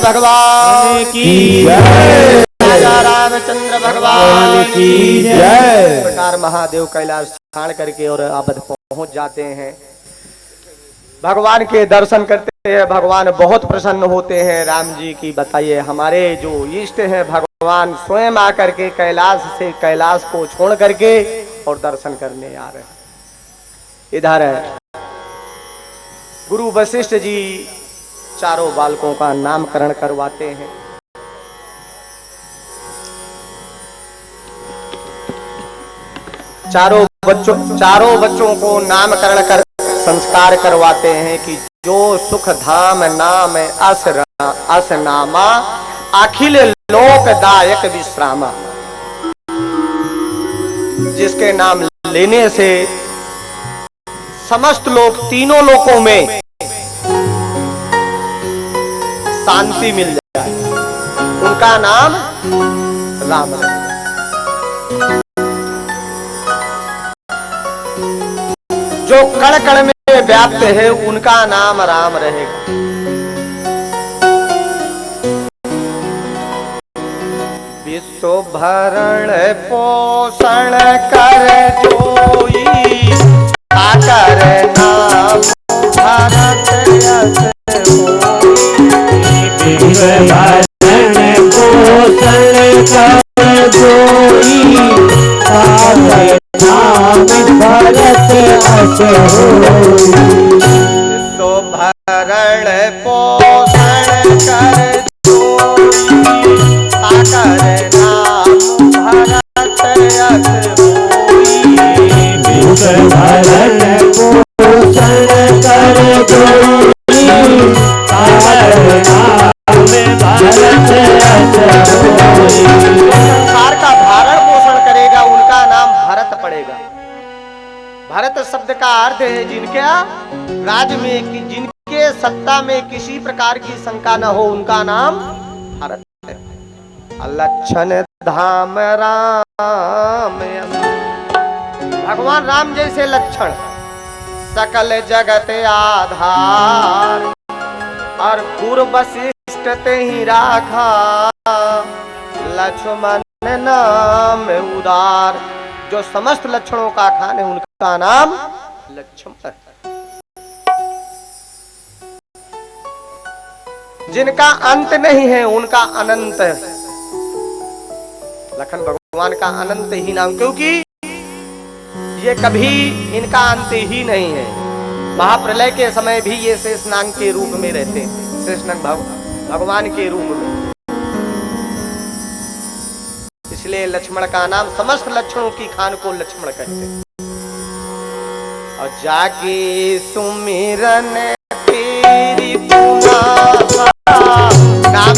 भगवान की जय, राजा रामचंद्र भगवान की जय। इस प्रकार महादेव कैलाश छाड़ करके और अवध पहुंच जाते हैं। भगवान के दर्शन करते हैं, भगवान बहुत प्रसन्न होते हैं। राम जी की बताइए, हमारे जो इष्ट हैं भगवान स्वयं आकर के कैलाश से कैलाश को छोड़ करके और दर्शन करने आ रहे हैं। इधर गुरु वशिष्ठ जी चारों बालकों का नामकरण करवाते हैं। चारों बच्चों को नामकरण कर संस्कार करवाते हैं कि जो सुख धाम नाम अस नामा अखिल लोकदायक विश्रामा। जिसके नाम लेने से समस्त लोग तीनों लोकों में शांति मिल जाए, उनका नाम राम है। जो कण कण में व्याप्त है उनका नाम राम रहेगा। विश्व भरण पोषण कर जोई आकर नाम भारत यश भरण पोषण कर जोई आकर नाम भारत यश तो भरण पोषण कर जोई आकर नाम भारत यश भरण पोषण कर जोई आकर नाम भारत यश संसार का भारण पोषण करेगा, उनका नाम भरत पड़ेगा। भरत शब्द का अर्थ है जिनके राज में जिनके सत्ता में किसी प्रकार की शंका न हो, उनका नाम भरत है। लक्षण धाम राम, भगवान राम जैसे लक्षण सकल जगत आधार, और पूर्व वशिष्ठ ते ही राखा, लक्ष्मण नाम उदार। जो समस्त लक्षणों का खान है उनका नाम लक्ष्मण। जिनका अंत नहीं है उनका अनंत है। लखन भगवान का अनंत ही नाम, क्योंकि ये कभी इनका अंत ही नहीं है। महाप्रलय के समय भी ये शेषनाग के रूप में रहते हैं, शेषनाग भगवान के रूप में। इसलिए लक्ष्मण का नाम समस्त लक्षणों की खान को लक्ष्मण कहते हैं। और जाके सुमिरन तेरी पुना नाम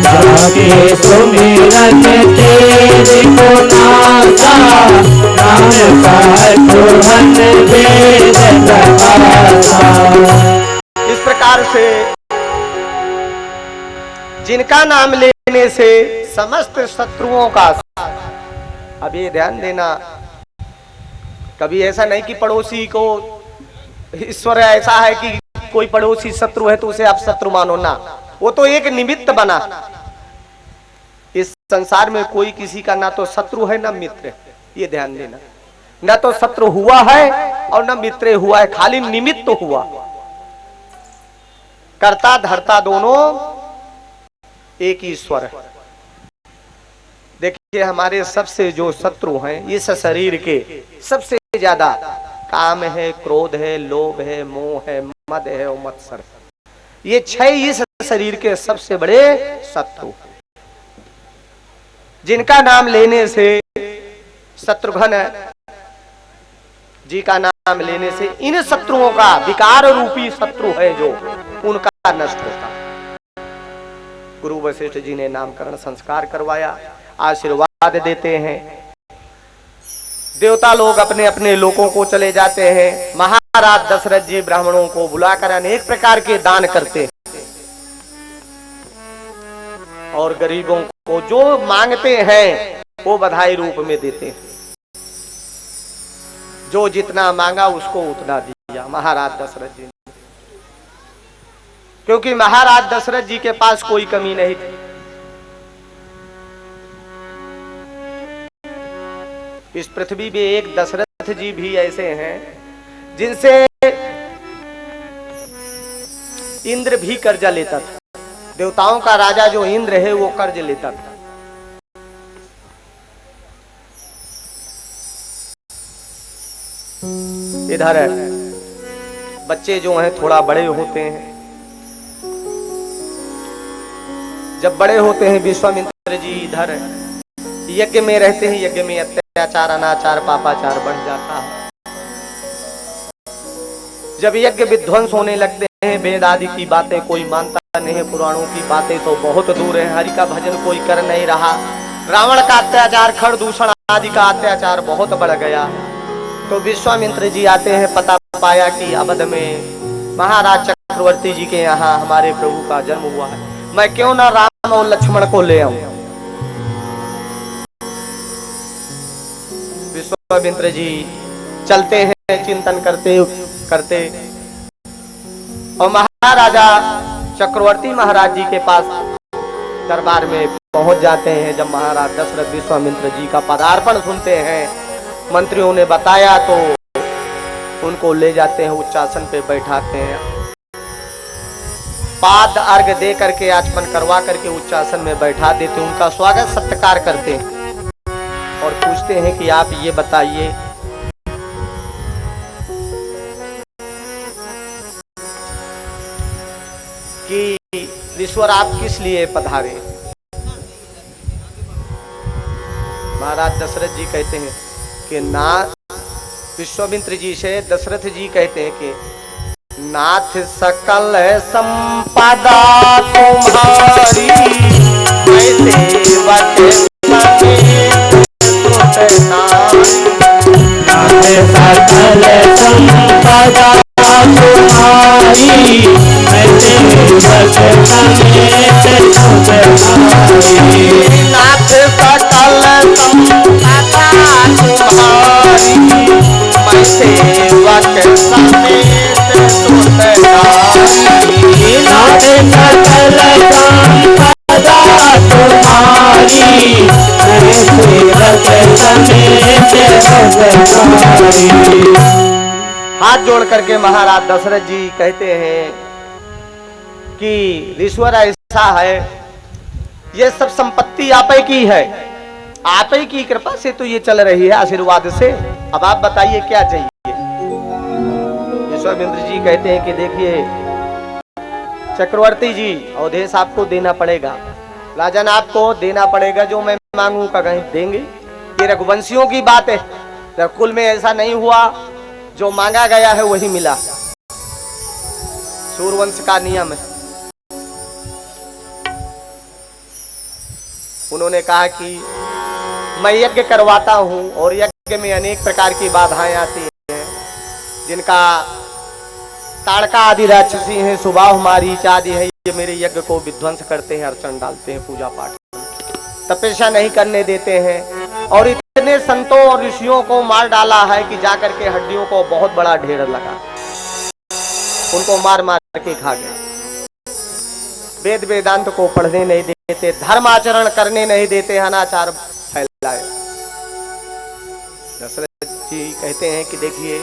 जाके सुमिरन तेरी पुनासा, नाम साधुहन वेद प्रकाशा। इस प्रकार से जिनका नाम लेने से समस्त शत्रुओं का, अब ये ध्यान देना, कभी ऐसा नहीं कि पड़ोसी को ईश्वर ऐसा है कि कोई पड़ोसी शत्रु है तो उसे आप शत्रु मानो ना, वो तो एक निमित्त बना। इस संसार में कोई किसी का ना तो शत्रु है ना मित्र है, ये ध्यान देना। ना तो शत्रु हुआ है और ना मित्र हुआ है, खाली निमित्त हुआ। कर्ता धर्ता दोनों एक ईश्वर है। देखिए हमारे सबसे जो शत्रु हैं इस शरीर के, सबसे ज्यादा काम है, क्रोध है, लोभ है, मोह है, मद है और मत्सर। ये 6 इस शरीर के सबसे बड़े शत्रु। जिनका नाम लेने से, शत्रुघ्न जी का नाम लेने से इन शत्रुओं का, विकार रूपी शत्रु है जो, उनका नष्ट होता। गुरु वशिष्ठ जी ने नामकरण संस्कार करवाया, आशीर्वाद देते हैं। देवता लोग अपने अपने लोगों को चले जाते हैं। महाराज दशरथ जी ब्राह्मणों को बुलाकर अनेक प्रकार के दान करते हैं और गरीबों को जो मांगते हैं वो बधाई रूप में देते हैं। जो जितना मांगा उसको उतना दिया महाराज दशरथ जी ने, क्योंकि महाराज दशरथ जी के पास कोई कमी नहीं थी। इस पृथ्वी पे एक दशरथ जी भी ऐसे हैं जिनसे इंद्र भी कर्जा लेता था। देवताओं का राजा जो इंद्र है वो कर्ज लेता था। इधर बच्चे जो हैं थोड़ा बड़े होते हैं। जब बड़े होते हैं विश्वामित्र जी इधर यज्ञ में रहते हैं। यज्ञ में अत्याचार, अनाचार, पापाचार बढ़ जाता है। जब यज्ञ विध्वंस होने लगते हैं, वेद आदि की बातें कोई मानता नहीं है, पुराणों की बातें तो बहुत दूर है, हरि का भजन कोई कर नहीं रहा। रावण का अत्याचार, खर दूषण आदि का अत्याचार बहुत बढ़ गया। तो विश्वामित्र जी आते हैं, पता पाया कि अवध में महाराज चक्रवर्ती जी के यहाँ हमारे प्रभु का जन्म हुआ है, मैं क्यों ना राम और लक्ष्मण को ले आऊं। विश्वामित्र जी चलते हैं चिंतन करते करते और महाराजा चक्रवर्ती महाराज जी के पास दरबार में पहुंच जाते हैं। जब महाराज दशरथ विश्वामित्र जी का पदार्पण सुनते हैं, मंत्रियों ने बताया तो उनको ले जाते हैं, उच्चासन पे बैठाते हैं, पाद अर्घ दे करके आचमन करवा करके उच्चासन में बैठा देते, उनका स्वागत सत्कार करते हैं और पूछते हैं कि आप ये बताइए कि ईश्वर आप किस लिए पधारे। महाराज दशरथ जी कहते हैं कि ना, विश्वामित्र जी से दशरथ जी कहते हैं कि नाथ सकल संपदा तुम्हारी, नाथ सकल संपदा तुम्हारी, मैं सेवक समेत तुम्हारी। नाथ सकल संपदा हाथ जोड़ करके महाराज दशरथ जी कहते हैं कि ईश्वर ऐसा है, ये सब संपत्ति आप ही की है, आप ही की कृपा से तो ये चल रही है, आशीर्वाद से। अब आप बताइए क्या चाहिए। विश्वामित्र जी कहते हैं कि देखिए चक्रवर्ती जी, अवधेश आपको देना पड़ेगा, राजन आपको देना पड़ेगा, जो मैं मांगू का कहीं देंगे। ये रघुवंशियों की बात है, रघुकुल में ऐसा नहीं हुआ, जो मांगा गया है वही मिला, सूर्यवंश का नियम है। उन्होंने कहा कि मैं यज्ञ करवाता हूं और यज्ञ में अनेक प्रकार की बाधाएं आती हैं, जिनका ताड़का आदि राक्षसी हैं, सुबाह मारीच आदि है, ये मेरे यज्ञ को विध्वंस करते हैं, अर्चन डालते हैं, पूजा पाठ तपस्या नहीं करने देते हैं, और इतने संतों और ऋषियों को मार डाला है कि जाकर के हड्डियों को बहुत बड़ा ढेर लगा, उनको मार मार के खा गए। वेद वेदांत को पढ़ने नहीं देते, धर्म आचरण करने नहीं देते, अनाचार फैलाए। दशरथ जी कहते हैं कि देखिए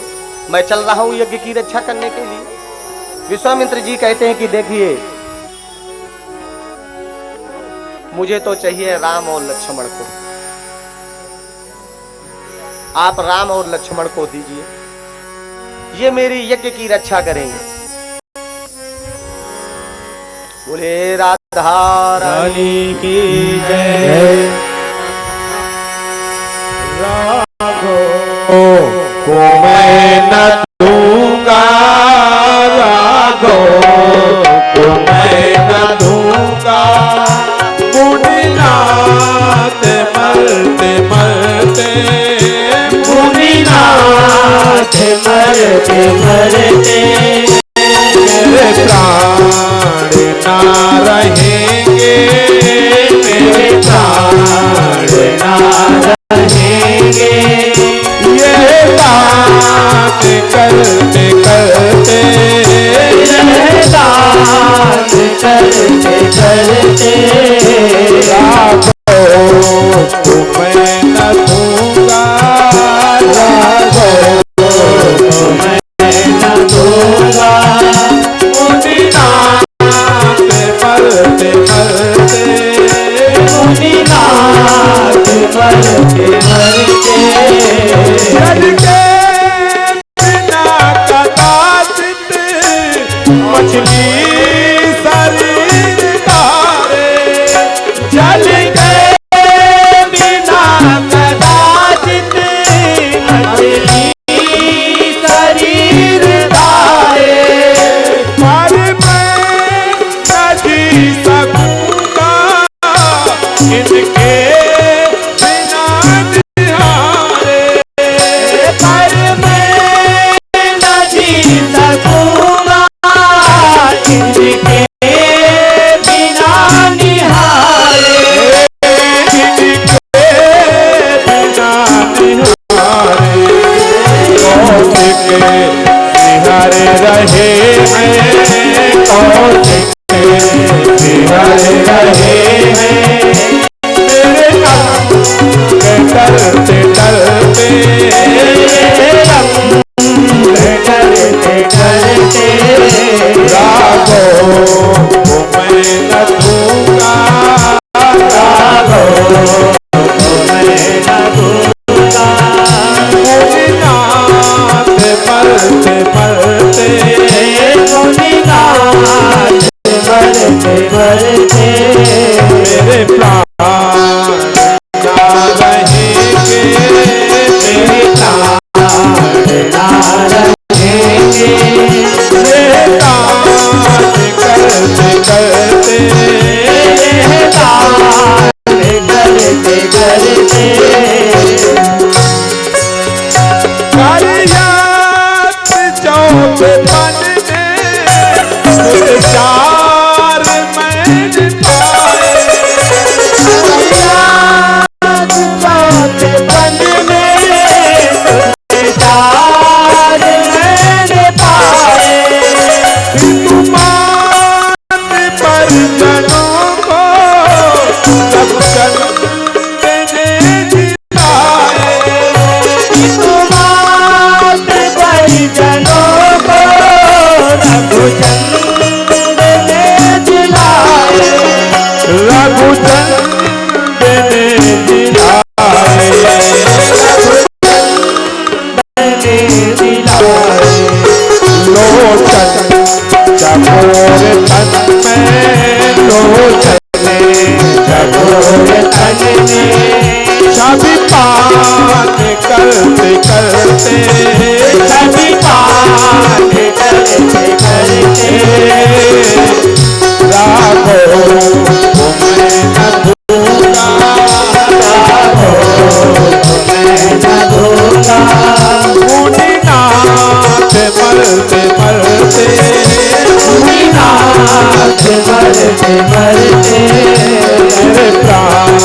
मैं चल रहा हूं यज्ञ की रक्षा करने के लिए। विश्वामित्र जी कहते हैं कि देखिए मुझे तो चाहिए राम और लक्ष्मण को, आप राम और लक्ष्मण को दीजिए, ये मेरी यज्ञ की रक्षा करेंगे। बोले राधा रानी की जय। राघो को मैं न दूंगा, राघो को मैं न दूंगा, मुनिनाथ मरते मरते, मुनिनाथ मरते मरते, मेरे प्राण ना रहेंगे, मेरे प्राण ना रहेंगे, ये बात करते करते, ये बात करते करते, राघो तुम्हें न दूंगा, राघो तुम्हें न दूंगा, मुनिनाथ मरते मरते, मुनिनाथ मरते मरते, जल के बिना कदाचित मछली शरीर तारे, जल के बिना कदाचित मछली शरीर तारे, पर मैं न जी सकूंगा इनके बिना निहारे, पर मैं न जी सकूंगा इनके बिना निहारे, इनके बिना निहारे, कौशिक निहारे रहे हैं, कौशिक निहारे रहे हैं, मेरे नाम के डरते डरते, मेरे नाम के डरते डरते, राघो को मैं न दूंगा, राघो को मैं न दूंगा, मुनिनाथ मरते मरते, मुनिनाथ मरते मरते, मेरे प्राण ना रहेंगे, मेरे प्राण ना रहेंगे, ये बात करते करते, ये बात करते करते, कालियात चौबन में चार मैंने पाए, कालियात चौबन में चार मैंने पाए, तुम्हारे परिजनों को सब चंद ने जिलाए, करते करते सभी कांड करते करते राघो मैं न दूंगा, राघो मैं न दूंगा। मुनिनाथ मरते मरते, मुनिनाथ मरते मरते मेरे प्राण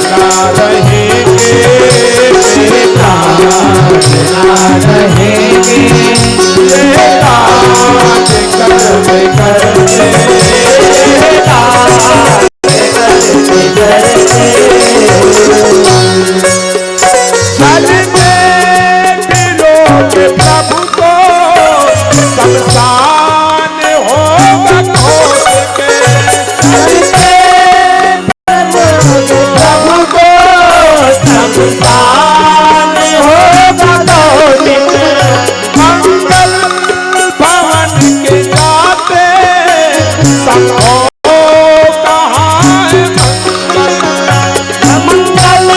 ना रहेंगे, मेरे प्राण ना रहेंगे। ये कांड करते करते चलते फिरोगे प्रभु को शमशान होगा खोज के, चलते प्रभु को शमशान होगा लौट के। मंगल भवन के जाते संभो कहाँ है मंगल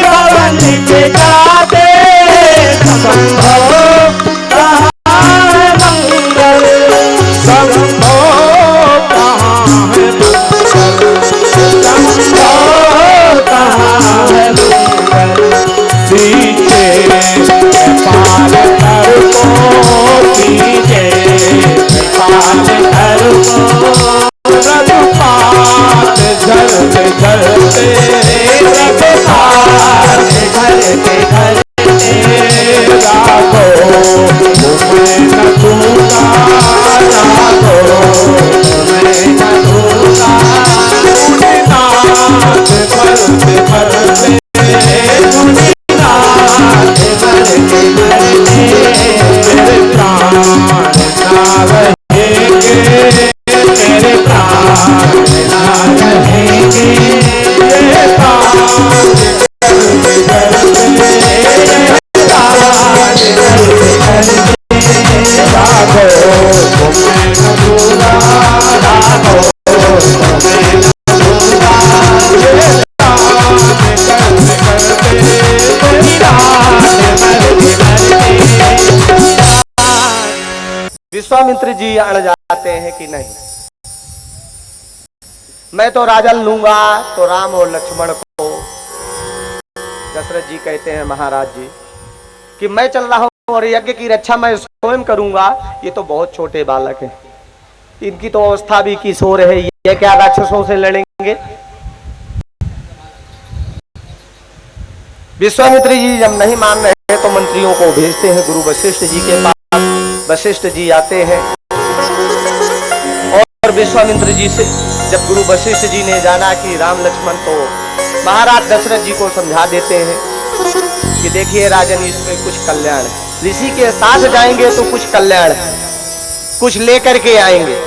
भवन के जाते संभव कहाँ है मंगल। संभो कहाँ है संभव कहाँ है मंगल। पीछे पाल कर को, पीछे पाल कर को रघुपात झरते झरते, रघुपात झरते झरते राघो मैं न दूंगा, राघो मैं न दूंगा। मुनिनाथ मरते मरते, मुनिनाथ मरते मरते मेरे प्राण ना रहेंगे, मेरे प्राण ना रहेंगे। ये कांड करते करते राघो मैं न दूंगा, राघो मैं न दूंगा। ये कांड करते करते विश्वामित्र जी अड़ जाते हैं कि नहीं, मैं तो राजन लूंगा। तो राम और लक्ष्मण को दशरथ जी कहते हैं महाराज जी कि मैं चल रहा हूं और यज्ञ की रक्षा मैं स्वयं करूंगा। ये तो बहुत छोटे बालक हैं, इनकी तो अवस्था भी किशोर है, ये क्या राक्षसों से लड़ेंगे। विश्वामित्र जी जब नहीं मान रहे तो मंत्रियों को भेजते हैं गुरु वशिष्ठ जी के पास। वशिष्ठ जी आते हैं और विश्वामित्र जी से जब गुरु वशिष्ठ जी ने जाना कि राम लक्ष्मण, तो महाराज दशरथ जी को समझा देते हैं कि देखिए राजन, इसमें कुछ कल्याण है, ऋषि के साथ जाएंगे तो कुछ कल्याण है, कुछ लेकर के आएंगे,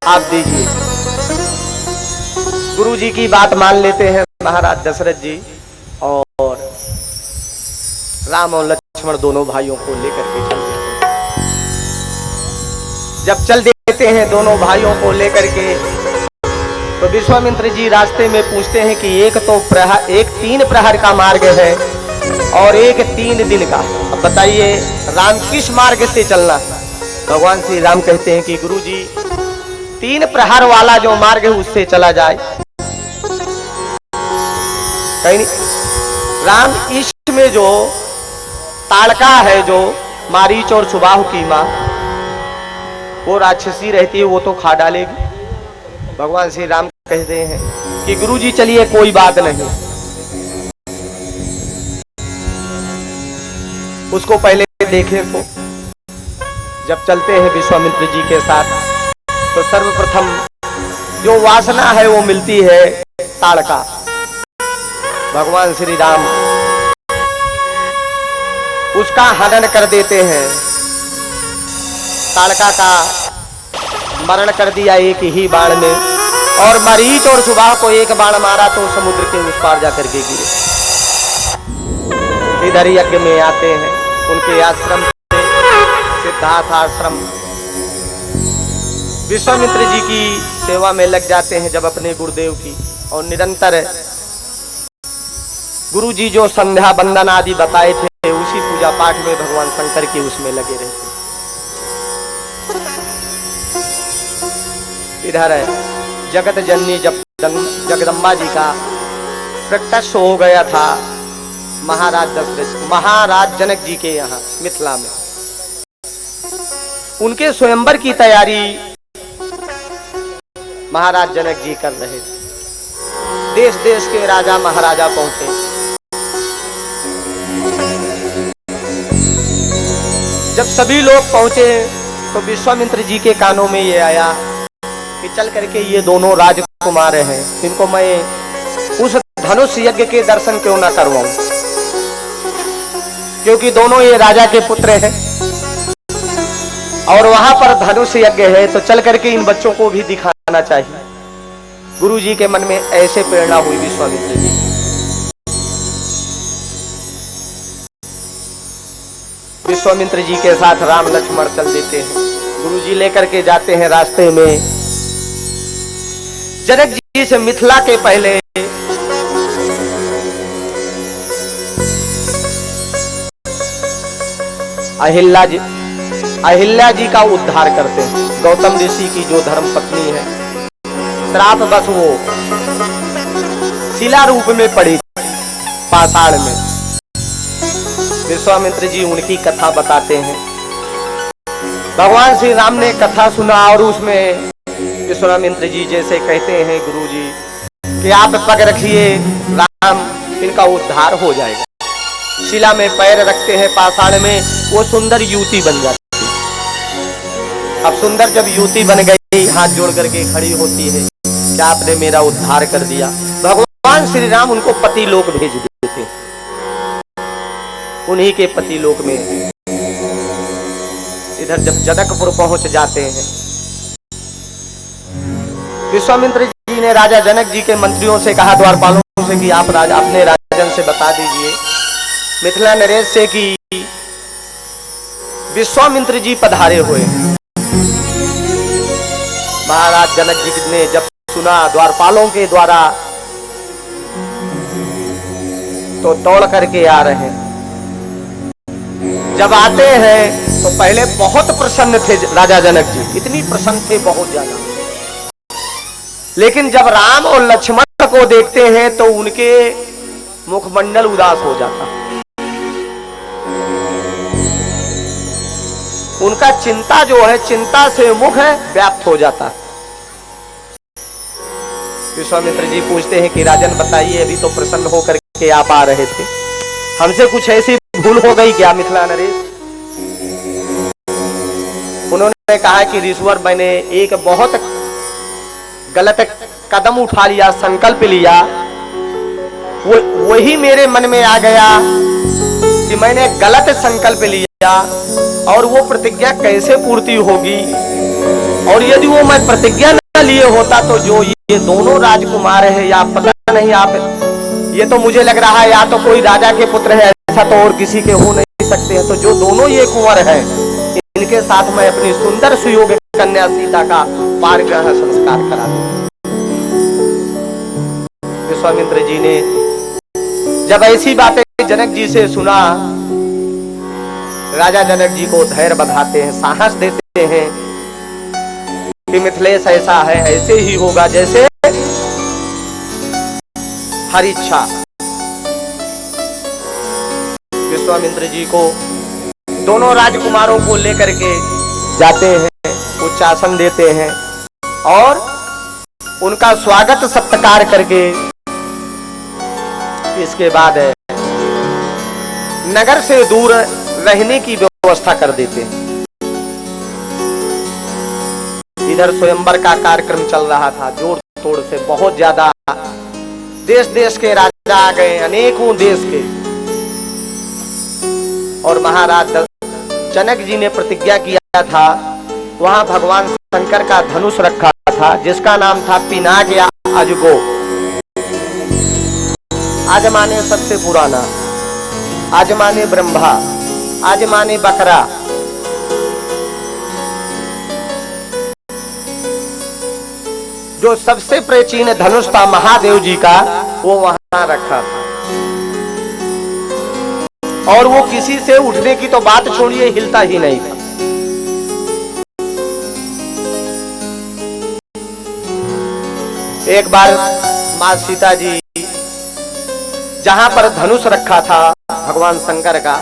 आप दीजिए। गुरु जी की बात मान लेते हैं महाराज दशरथ जी और राम और लक्ष्मण दोनों भाइयों को लेकर के चलते हैं। जब चल देते हैं दोनों भाइयों को लेकर के, तो विश्वामित्र जी रास्ते में पूछते हैं कि एक तो प्रहर, एक 3 प्रहर का मार्ग है और एक 3 दिन का। अब बताइए राम किस मार्ग से चलना। भगवान श्री राम कहते हैं कि गुरु जी 3 प्रहर वाला जो मार्ग है उससे चला जाए। कहीं नहीं, राम इष्ट में जो ताड़का है, जो मारीच और सुबाहु की मां, वो राक्षसी रहती है, वो तो खा डालेगी। भगवान श्री राम कहते हैं कि गुरुजी चलिए कोई बात नहीं, उसको पहले देखें। तो जब चलते हैं विश्वामित्र जी के साथ, तो सर्वप्रथम जो वासना है वो मिलती है ताड़का। भगवान श्री राम उसका हनन कर देते हैं, ताड़का का मरण कर दिया एक ही बाण में, और मरीच और सुबाह को एक बाण मारा तो समुद्र के उस पार जाकर के गिरे। इधर यज्ञ में आते हैं, उनके आश्रम से सिद्धार्थ आश्रम विश्वामित्र जी की सेवा में लग जाते हैं जब अपने गुरुदेव की, और निरंतर गुरु जी जो संध्या बंदन आदि बताए थे उसी पूजा पाठ में भगवान शंकर के उसमें लगे रहते। इधर है जगत जननी जगदम्बा जी का प्रत्यक्ष हो गया था महाराज जनक जी के यहाँ मिथिला में। उनके स्वयंवर की तैयारी महाराज जनक जी कर रहे थे। देश देश के राजा महाराजा पहुंचे। जब सभी लोग पहुंचे तो विश्वामित्र जी के कानों में ये आया कि चल करके ये दोनों राजकुमार हैं, इनको मैं उस धनुष यज्ञ के दर्शन क्यों ना करवाऊं, क्योंकि दोनों ये राजा के पुत्र हैं और वहां पर धनुष यज्ञ है, तो चल करके इन बच्चों को भी दिखाना चाहिए। गुरु जी के मन में ऐसे प्रेरणा हुई विश्वामित्र जी। विश्वामित्र जी के साथ राम लक्ष्मण चल देते हैं। गुरु जी लेकर के जाते हैं रास्ते में जनक जी से मिथिला के पहले अहिल्या जी का उद्धार करते हैं। गौतम ऋषि की जो धर्म पत्नी है श्राप बस वो शिला रूप में पड़ी पाताल में। विश्वामित्र जी उनकी कथा बताते हैं। भगवान श्री राम ने कथा सुना और उसमें विश्वामित्र जी जैसे कहते हैं गुरु जी कि आप पग रखिए, राम इनका उद्धार हो जाएगा। शिला में पैर रखते हैं पाषाण में, वो सुंदर युवती बन जाती है। अब सुंदर जब युवती बन गई, हाथ जोड़ करके खड़ी होती है कि आपने मेरा उद्धार कर दिया। भगवान श्री राम उनको पति लोक भेज देते। उन्हीं के पति लोक में इधर जब जनकपुर पहुंच जाते हैं, विश्वामित्र जी ने राजा जनक जी के मंत्रियों से कहा, द्वारपालों से कि आप अपने राजन से बता दीजिए मिथिला नरेश से कि विश्वामित्र जी पधारे हुए हैं। महाराज जनक जी ने जब सुना द्वारपालों के द्वारा तो दौड़ करके आ रहे हैं। जब आते हैं तो पहले बहुत प्रसन्न थे राजा जनक जी, इतनी प्रसन्न थे बहुत ज्यादा। लेकिन जब राम और लक्ष्मण को देखते हैं तो उनके मुखमंडल उदास हो जाता, उनका चिंता जो है, चिंता से मुख है व्याप्त हो जाता। विश्वामित्र जी पूछते हैं कि राजन बताइए, अभी तो प्रसन्न होकर के आप आ रहे थे, हमसे कुछ ऐसी भूल हो गई क्या मिथिला नरेश? उन्होंने कहा कि ऋषवर मैंने एक बहुत गलत कदम उठा लिया, संकल्प लिया, वही मेरे मन में आ गया कि मैंने गलत संकल्प लिया और वो प्रतिज्ञा कैसे पूर्ति होगी। और यदि वो मैं प्रतिज्ञा न लिए होता तो जो ये दोनों राजकुमार है, या पता नहीं आप, ये तो मुझे लग रहा है या तो कोई राजा के पुत्र है, ऐसा तो और किसी के हो नहीं सकते हैं। तो जो दोनों ये कुंवर है, इनके साथ मैं अपनी सुंदर सुयोग्य कन्या सीता का पारग्रह संस्कार करा दूं। विश्वामित्र जी ने जब ऐसी बातें जनक जी से सुना, राजा जनक जी को धैर्य बंधाते हैं, साहस देते हैं कि मिथिलेश ऐसा है, ऐसे ही होगा जैसे हर इच्छा। विश्वामित्र जी को दोनों राजकुमारों को लेकर के जाते हैं, उच्चासन देते हैं और उनका स्वागत सत्कार करके इसके बाद नगर से दूर रहने की व्यवस्था कर देते हैं। इधर स्वयंवर का कार्यक्रम चल रहा था जोर तोड़ से, बहुत ज्यादा देश देश के राजा आ गए, अनेकों देश के। और महाराज जनक जी ने प्रतिज्ञा किया था, वहां भगवान शंकर का धनुष रखा था जिसका नाम था पिनाक या अजगो। आज माने सबसे पुराना, आज माने ब्रह्मा, आज माने बकरा। जो सबसे प्राचीन धनुष था महादेव जी का, वो वहां रखा था। और वो किसी से उठने की तो बात छोड़िए, हिलता ही नहीं था। एक बार मां सीता जी जहां पर धनुष रखा था भगवान शंकर का,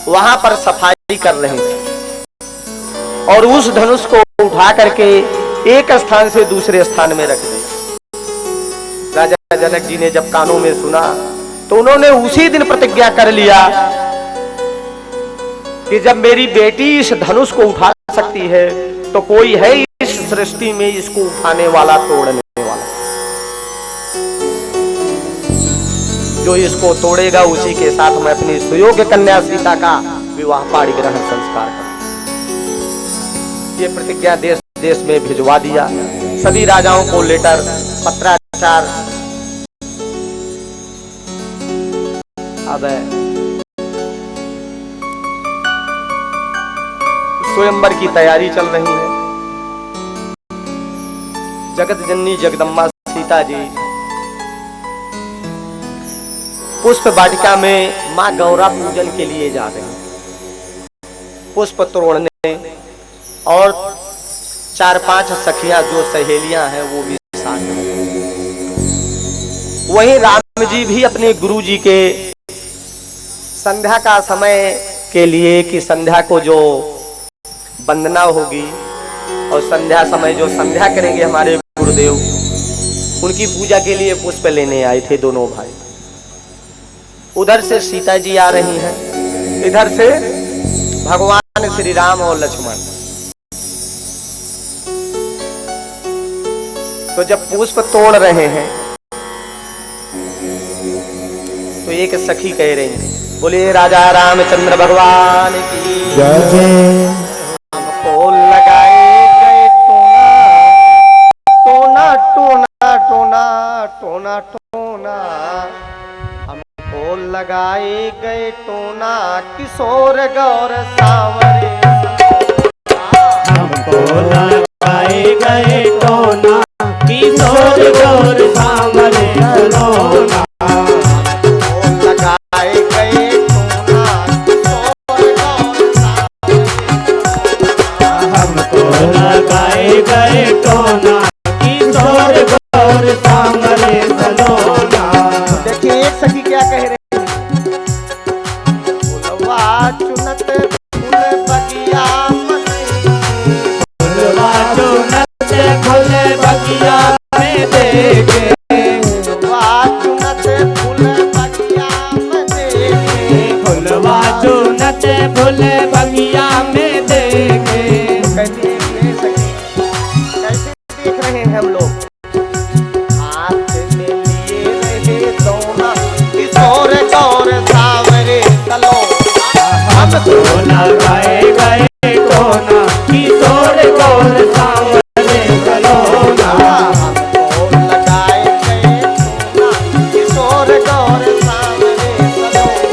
वहां पर सफाई कर रहे थे और उस धनुष को उठा करके एक स्थान से दूसरे स्थान में रख दिया। राजा जनक जी ने जब कानों में सुना तो उन्होंने उसी दिन प्रतिज्ञा कर लिया कि जब मेरी बेटी इस धनुष को उठा सकती है तो कोई है इस सृष्टि में इसको उठाने वाला, तोड़ने वाला। जो इसको तोड़ेगा उसी के साथ मैं अपनी सुयोग्य कन्या सीता का विवाह पाणी ग्रहण संस्कार करूं। ये प्रतिज्ञा देश देश में भिजवा दिया। सभी राजाओं को लेटर पत्राचार। अब स्वयंवर की तैयारी चल रही है। जगत जननी जगदम्बा सीता जी पुष्प वाटिका में मां गौरा पूजन के लिए जा रहे हैं, पुष्प तोड़ने, और 4-5 सखियां जो सहेलियां हैं वो भी साथ हैं। वहीं राम जी भी अपने गुरु जी के संध्या का समय के लिए कि संध्या को जो वंदना होगी और संध्या समय जो संध्या करेंगे हमारे गुरुदेव, उनकी पूजा के लिए पुष्प लेने आए थे दोनों भाई। उधर से सीता जी आ रही हैं, इधर से भगवान श्री राम और लक्ष्मण। तो जब पुष्प तोड़ रहे हैं तो एक सखी कह रही है, बोले राजा रामचंद्र भगवान की जय। हमको लगाए गए टोना टोना टोना टोना टोना, हमको लगाए गए टोना किशोर गौर सांवरे। हमको लगाए गए टोना किशोर गौर सांवरे सलोना। हमको लगाए गए टोना किशोर गौर सांवरे। हमको लगाए गए टोना किशोर गौर सांवरे सलोना। देखिए एक सखी क्या कह रही है, फुलवा चुनत फूल बगिया फुलवा चुनत फूल बगिया में देखे, फुलवा चुनत फूल बगिया में देखे, फुलवा चुनत फूल बगिया में देखे। कहती है सखी कैसे देख रहे हैं हम लोग, हाथ में लिए रहे दोना किशोर गौर सांवरे सलोना। हमको लगाए गए टोना किशोर गौर सांवरे सलोना। हमको लगाए गए टोना किशोर गौर सांवरे सलोना।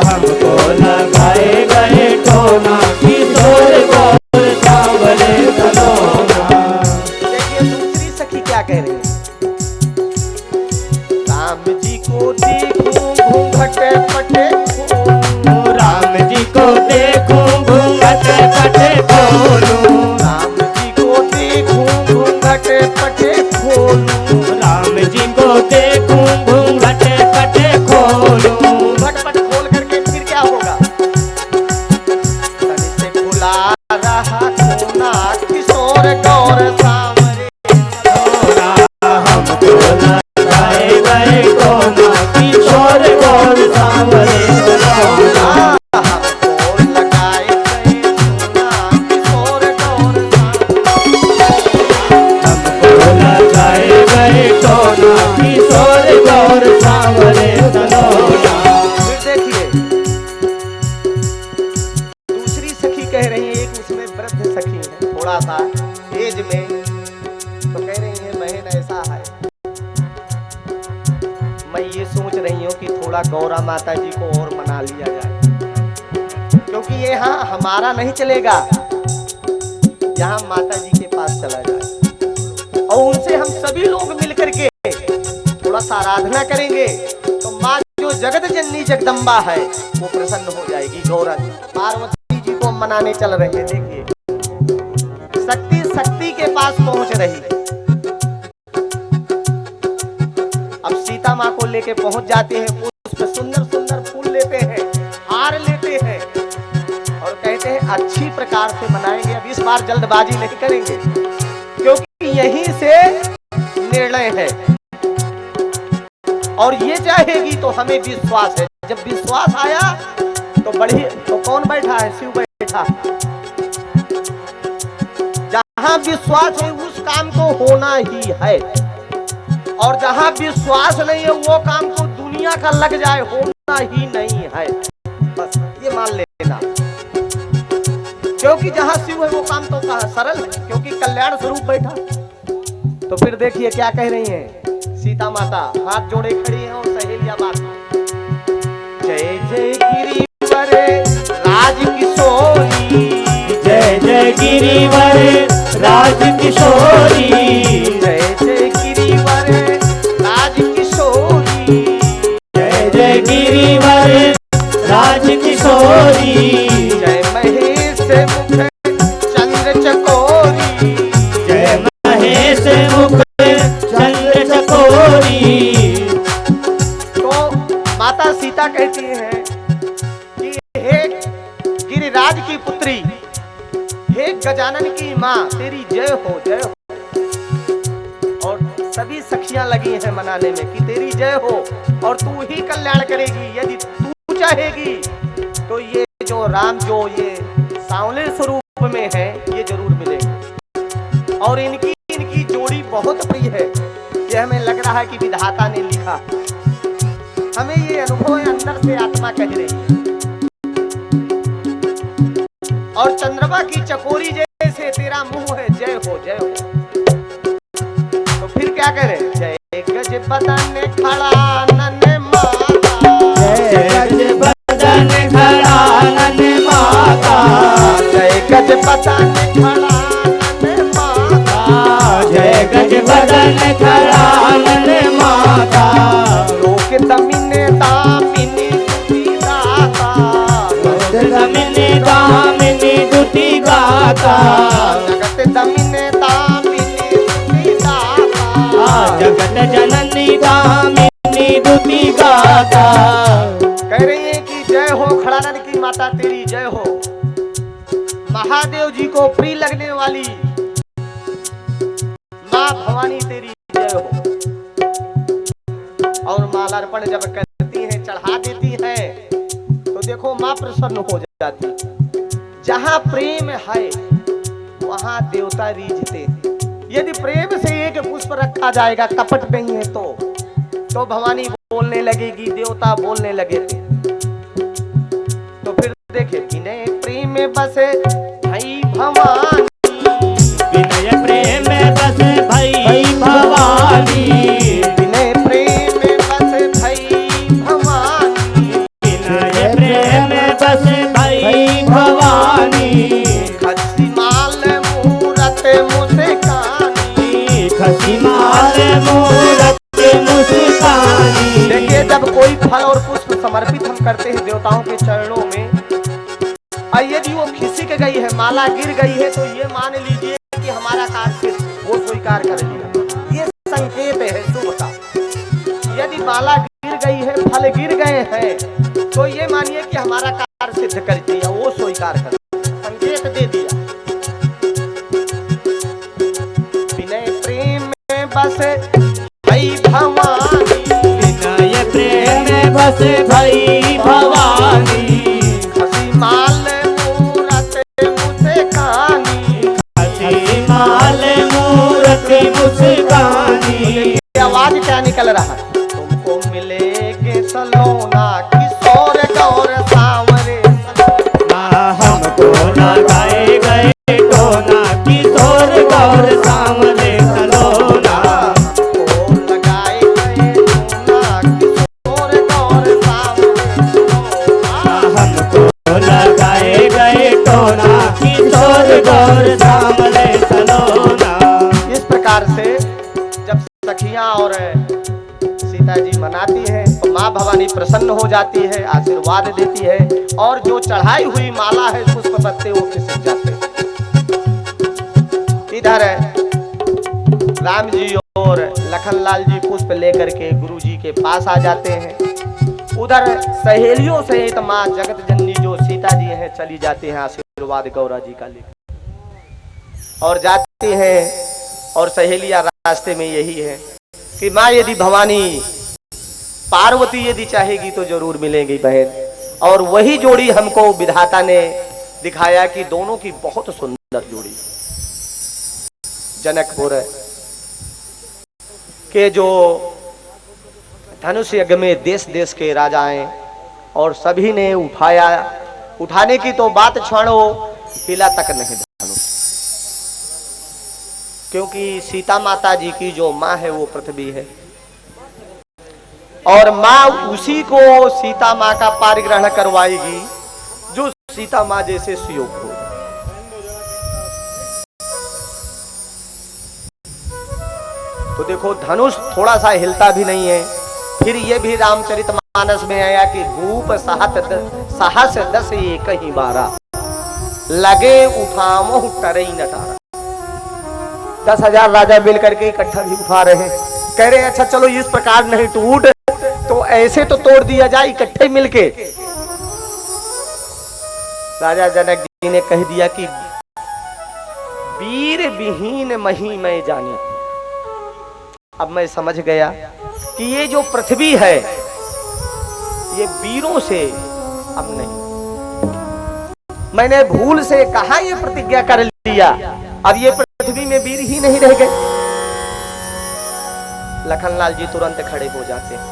हमको लगाए गए टोना किशोर गौर सांवरे सलोना। देखिए दूसरी सखी क्या कह रही है, राम जी को देखूं घूंघट पटे खोलूं, राम जी को देखूं घूंघट पटे खोलूं, राम जी को देखूं घूंघट पटे खोलूं, राम जी को देखूं घूंघट पटे खोलूं। घूंघट पट खोल करके फिर क्या होगा, तन से खुला रहा कोना किशोर गौर सांवरे सलोना। हमको लगाए गए टोना किशोर गौर सांवरे सलोना। हमको लगाए गए टोना किशोर गौर हमको लगाए गए टोना किशोर गौर सांवरे सलोना। फिर देखिए दूसरी सखी कह रही है, एक उसमें वृद्ध सखी है थोड़ा सा एज में, तो कह रही है बहन ऐसा है, मैं ये सोच रही हूँ कि थोड़ा गौरा माता जी को और मना लिया जाए, क्योंकि ये यहाँ हमारा नहीं चलेगा, यहाँ माता जी के पास चला जाए और उनसे हम सभी लोग मिलकर के थोड़ा सा आराधना करेंगे तो माँ जो जगत जननी जगदम्बा है वो प्रसन्न हो जाएगी। गौरन पार्वती जी को मनाने चल रहे हैं। देखिए शक्ति शक्ति के पास पहुंच रही। अब सीता माँ को लेके पहुंच जाते हैं। पुष्प सुंदर सुंदर फूल लेते हैं, हार लेते हैं और कहते हैं अच्छी प्रकार से मनाएंगे। अब इस बार जल्दबाजी नहीं करेंगे क्योंकि यहीं से निर्णय है और ये चाहेगी तो हमें विश्वास है। जब विश्वास आया तो बढ़ी तो कौन बैठा है? शिव बैठा। जहां विश्वास है उस काम को होना ही है और जहां विश्वास नहीं है वो काम को दुनिया का लग जाए होना ही नहीं है। बस ये मान लेना क्योंकि जहां शिव है वो काम तो कहां सरल है क्योंकि कल्याण स्वरूप बैठा। तो फिर देखिए क्या कह रही हैं सीता माता, हाथ जोड़े खड़ी हैं और सहेलियां बात। जय जय गिरिवर राज किशोरी, जय जय गिरिवर राज किशोरी, जय जय गिरिवर राज किशोरी, जय जय गिरिवर राज किशोरी, जय महेश मुख चंद्र चकोरी, जय महेश मुख चंद्र चकोरी। तो माता सीता कहती हैं कि हे गिरिराज की पुत्री, हे गजानन की माँ, तेरी जय हो जय हो। और सभी सखियां लगी हैं मनाने में कि तेरी जय हो और तू ही कल्याण करेगी। यदि तू चाहेगी तो ये जो राम जो ये सांवले स्वरूप में है ये जरूर मिलेंगे। और इनकी जोड़ी बहुत प्रिय है। ये हमें लग रहा है कि विधाता ने लिखा, हमें ये अनुभव अंदर से आत्मा कह रही है। और चंद्रमा की चकोरी जैसे तेरा मुंह है, जय हो जय हो। तो फिर क्या करें? जय गज बदन खड़ा नन माता, जय गज बदन खड़ा नन माता, जय गज बदन खड़ा नन माता, जय गज बदन खड़ा नन माता। लोक दमिने दामिनी दुती दाता, दमिनी दामिनी दुती गाता, जगत दमिने दामिनी दुती दाता, जगत जननी दामिनी दुती गाता। कह रही है कि जय हो खड़ानन की माता, तेरी जय हो। महादेव जी को प्रिय लगने वाली माँ भवानी तेरी जय हो। और मालार्पण जब करती हैं, चढ़ा देती हैं तो देखो माँ प्रसन्न हो जाती। जहां प्रेम है वहां देवता रीझते। यदि प्रेम से एक पुष्प रखा जाएगा, कपट नहीं है तो भवानी बोलने लगेगी, देवता बोलने लगे थे। तो फिर देखे विनय प्रेम में बसे भाई भवानी, विनय प्रेम में बसे भाई भवानी, विनय प्रेम में बसे भाई भवानी, विनय प्रेम में बसे भाई भवानी। खसी माल मूरत मुस्कानी, खसी माल मूरत मुस्कानी। देखिए जब कोई फल और पुष्प समर्पित हम करते हैं देवताओं के चरणों में, और यदि वो खिसक गई है, माला गिर गई है, तो ये मान लीजिए कि हमारा कार्य वो स्वीकार कर लिया। ये संकेत है शुभ का। यदि माला गिर गई है, फल गिर गए हैं, तो ये मानिए कि हमारा कार्य सिद्ध कर दिया, वो स्वीकार कर संकेत दे दिया। विनय प्रेम में बसे भाई भवानी, विनय प्रेम में बसे भाई भवानी। खसी माल मूरत मुस्कानी, खसी माल मूरत मुस्कानी। आवाज क्या निकल रहा है? तुमको मिलेगे सलोना किशोर गौर सांवरे, हमको लगाए गए टोना किशोर गौर सांवरे सलोना। हमको लगाए गए टोना किशोर गौर सांवरे सलोना। हमको लगाए गए टोना किशोर गौर सांवरे सलोना। इस प्रकार से जब सखियां और सीता माता जी मनाती है तो माँ भवानी प्रसन्न हो जाती है, आशीर्वाद देती है और जो चढ़ाई हुई माला है पुष्प पत्ते वो खिसक जाते हैं। इधर राम जी और लखनलाल जी पुष्प लेकर के गुरु जी के पास आ जाते हैं। उधर सहेलियों सहित माँ जगत जननी जो सीता जी हैं चली जाती हैं आशीर्वाद गौरा जी का लेकर और जाती हैं। और सहेलियां रास्ते में यही है कि माँ यदि भवानी पार्वती यदि चाहेगी तो जरूर मिलेगी बहन। और वही जोड़ी हमको विधाता ने दिखाया कि दोनों की बहुत सुंदर जोड़ी। जनकपुर के जो धनुष यज्ञ में देश देश के राजाएं और सभी ने उठाया, उठाने की तो बात छोड़ो, हिला तक नहीं धनुष, क्योंकि सीता माता जी की जो माँ है वो पृथ्वी है और माँ उसी को सीता माँ का पारिग्रहण करवाएगी जो सीता माँ जैसे सुयोग हो। तो देखो धनुष थोड़ा सा हिलता भी नहीं है। फिर ये भी रामचरितमानस में आया कि भूप साहस 10 एक ही बारा लगे उठामो टरई नटारा। 10,000 राजा मिल करके इकट्ठा भी उठा रहे हैं। कह रहे हैं अच्छा चलो इस प्रकार नहीं टूट तो ऐसे तो तोड़ दिया जाए इकट्ठे मिलके। राजा जनक जी ने कह दिया कि वीर विहीन मही मैं जानी। अब मैं समझ गया कि ये जो पृथ्वी है ये वीरों से अब नहीं, मैंने भूल से कहा ये प्रतिज्ञा कर लिया, अब ये पृथ्वी में वीर ही नहीं रह गए। लखनलाल जी तुरंत खड़े हो जाते हैं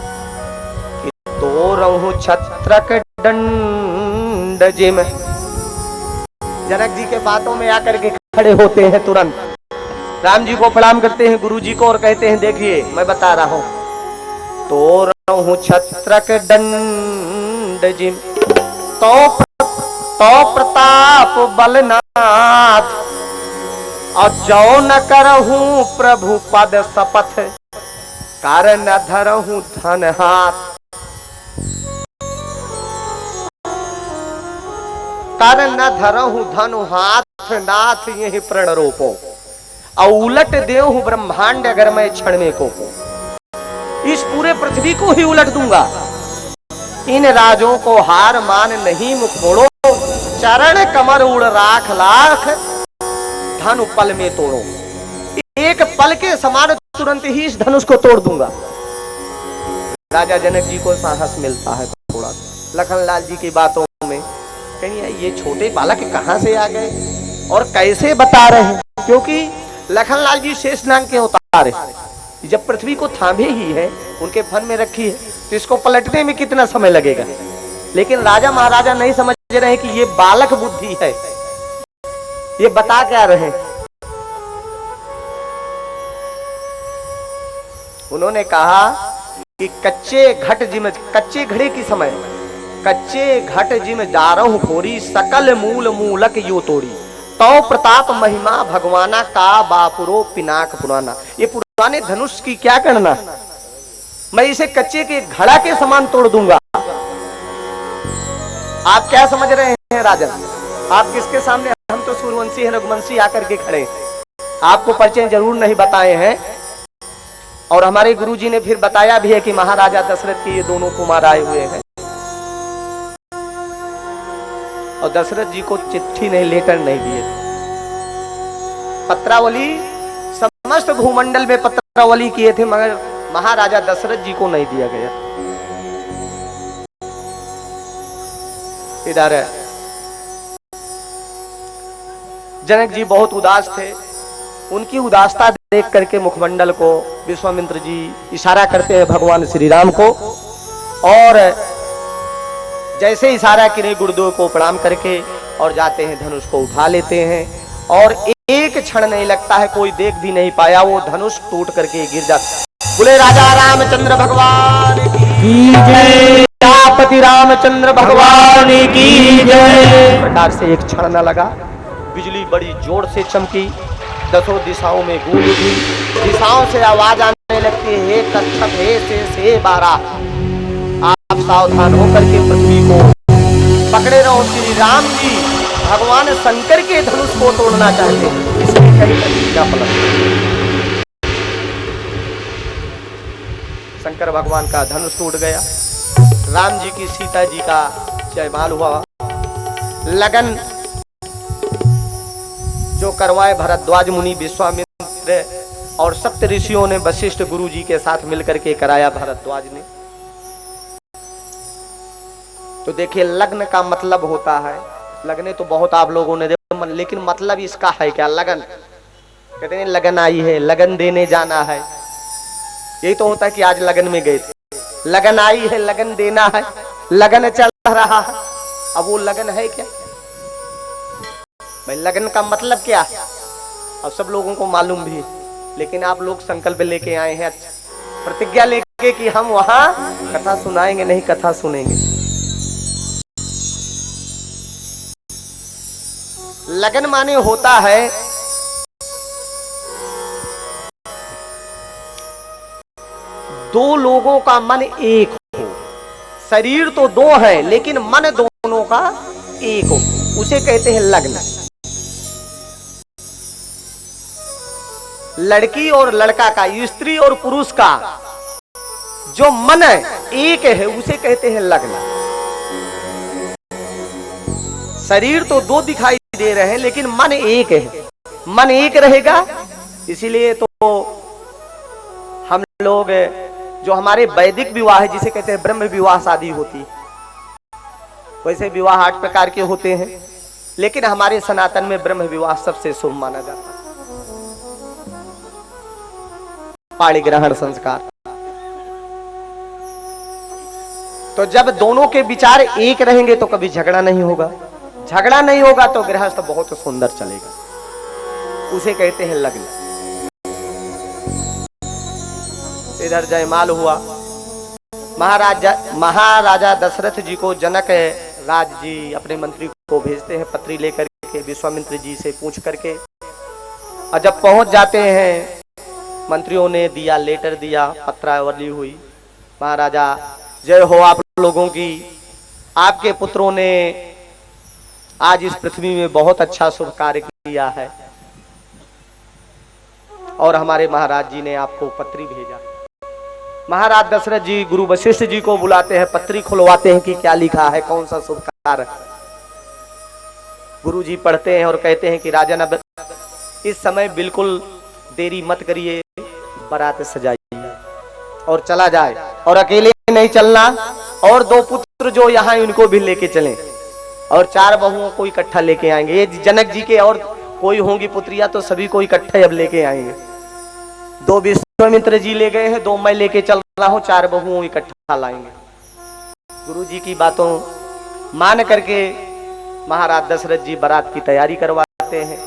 कि तो रहूं छत्रक दंड जिम। जनक जी के बातों में आकर के खड़े होते हैं तुरंत, राम जी को प्रणाम करते हैं, गुरु जी को, और कहते हैं देखिए मैं बता रहा हूं तो रहूं छत्रक दंड जिम तो प्रताप बलनाथ और जो न करहूं प्रभु पद शपथ कारण न धरहूं धन हाथ। कारण न धरहूं धन हाथ नाथ यही प्रण रोपो और उलट देहूं ब्रह्मांड अगर मैं क्षण में कोपो। इस पूरे पृथ्वी को ही उलट दूंगा। इन राजों को हार मान नहीं मुख मोड़ो, चरण कमर उड़ राख लाख धनु पल में तोड़ो। एक पल के समान तुरंत ही इस धनुष को तोड़ दूंगा। राजा जनक जी को साहस मिलता है थोड़ा सा लखनलाल जी की बातों में, कहीं ये छोटे बालक कहां से आ गए और कैसे बता रहे हैं, क्योंकि लखनलाल जी शेषनाग के अवतार है। जब पृथ्वी को थामे ही है, उनके फन में रखी है, तो इसको पलटने में कितना समय लगेगा। लेकिन राजा महाराजा नहीं समझ रहे हैं कि ये बालक बुद्धि है, ये बता क्या रहे हैं। उन्होंने कहा कि कच्चे घट जिम, कच्चे घड़े की समय कच्चे घट जिम जारहु फोरी सकल मूल मूलक यो तोड़ी तो प्रताप महिमा भगवाना का बापुरो पिनाक पुराना। ये पुराने धनुष की क्या करना, मैं इसे कच्चे के घड़ा के समान तोड़ दूंगा। आप क्या समझ रहे हैं राजन, आप किसके सामने, हम तो सूर्यवंशी हैं, रघुवंशी आकर के खड़े, आपको परिचय जरूर नहीं बताए हैं। और हमारे गुरुजी ने फिर बताया भी है कि महाराजा दशरथ के ये दोनों कुमार आए हुए हैं और दशरथ जी को चिट्ठी नहीं, लेटर नहीं दिए। पत्रावली समस्त भूमंडल में पत्रावली किए थे, मगर महाराजा दशरथ जी को नहीं दिया गया। इधर जनक जी बहुत उदास थे, उनकी उदासता देख करके मुखमंडल को विश्वामित्र जी इशारा करते हैं भगवान श्री राम को, और जैसे इशारा किए गुरुदेव को प्रणाम करके और जाते हैं, धनुष को उठा लेते हैं और एक क्षण नहीं लगता है, कोई देख भी नहीं पाया, वो धनुष टूट करके गिर जाता। बोले राजा रामचंद्र भगवान की जय, पति रामचंद्र भगवान की जय। प्रकार से एक क्षण न लगा, बिजली बड़ी जोर से चमकी, दसों दिशाओं में गूंज उठी, दिशाओं से आवाज आने लगती है, हे कच्छप हे शेष हे बारा, आप सावधान होकर के पृथ्वी को पकड़े रहो। श्री राम जी भगवान शंकर के धनुष को तोड़ना चाहते हैं, इसलिए कहीं प्रतिज्ञा पलट। शंकर भगवान का धनुष टूट गया, राम जी की सीता जी का जयमाल हुआ। लगन जो करवाए भरद्वाज मुनि, विश्वामित्र और सप्त ऋषियों ने वशिष्ठ गुरु जी के साथ मिलकर के कराया भरद्वाज ने। तो देखिए लग्न का मतलब होता है, लगने तो बहुत आप लोगों ने देखा, लेकिन मतलब इसका है क्या? लगन, कहते हैं लगन आई है, लगन देने जाना है। यही तो होता है कि आज लगन में गए थे, लगन आई है, लगन देना है, लगन चल रहा है। अब वो लगन है क्या भाई? लगन का मतलब क्या है? अब सब लोगों को मालूम भी है, लेकिन आप लोग संकल्प लेके आए हैं, प्रतिज्ञा लेके कि हम वहां कथा सुनाएंगे नहीं, कथा सुनेंगे। लगन माने होता है दो लोगों का मन एक हो। शरीर तो दो है लेकिन मन दोनों का एक हो, उसे कहते हैं लग्न। लड़की और लड़का का, स्त्री और पुरुष का जो मन एक है उसे कहते हैं लग्न। शरीर तो दो दिखाई दे रहे हैं लेकिन मन एक है, मन एक रहेगा। इसीलिए तो हम लोग जो हमारे वैदिक विवाह है जिसे कहते हैं ब्रह्म विवाह शादी होती है, वैसे विवाह 8 प्रकार के होते हैं, लेकिन हमारे सनातन में ब्रह्म विवाह सबसे शुभ माना जाता है। पाणी ग्रहण संस्कार, तो जब दोनों के विचार एक रहेंगे तो कभी झगड़ा नहीं होगा, झगड़ा नहीं होगा तो गृहस्थ बहुत सुंदर चलेगा, उसे कहते हैं लग्न। इधर जयमाल हुआ, महाराजा दशरथ जी को जनक राज जी अपने मंत्री को भेजते हैं पत्री लेकर के, विश्वामित्र जी से पूछ करके। और जब पहुंच जाते हैं, मंत्रियों ने दिया, लेटर दिया, पत्रावली हुई, महाराजा जय हो आप लोगों की, आपके पुत्रों ने आज इस पृथ्वी में बहुत अच्छा शुभ कार्य किया है और हमारे महाराज जी ने आपको पत्री भेजा। महाराज दशरथ जी गुरु वशिष्ठ जी को बुलाते हैं, पत्री खुलवाते हैं कि क्या लिखा है, कौन सा शुभ कार्य। गुरु जी पढ़ते हैं और कहते हैं कि राजन अब इस समय बिल्कुल देरी मत करिए, बारात सजाइए और चला जाए, और अकेले नहीं चलना, और 2 पुत्र जो यहाँ उनको भी लेके चलें, और 4 बहुओं को इकट्ठा लेके आएंगे। ये जनक जी के और कोई होंगी पुत्रियां तो सभी को इकट्ठे अब लेके आएंगे। 2 विश्वामित्र जी ले गए हैं, 2 मैं लेके चल रहा हूँ, 4 बहुओं इकट्ठा लाएंगे। गुरु जी की बातों मान करके महाराज दशरथ जी बारात की तैयारी करवाते हैं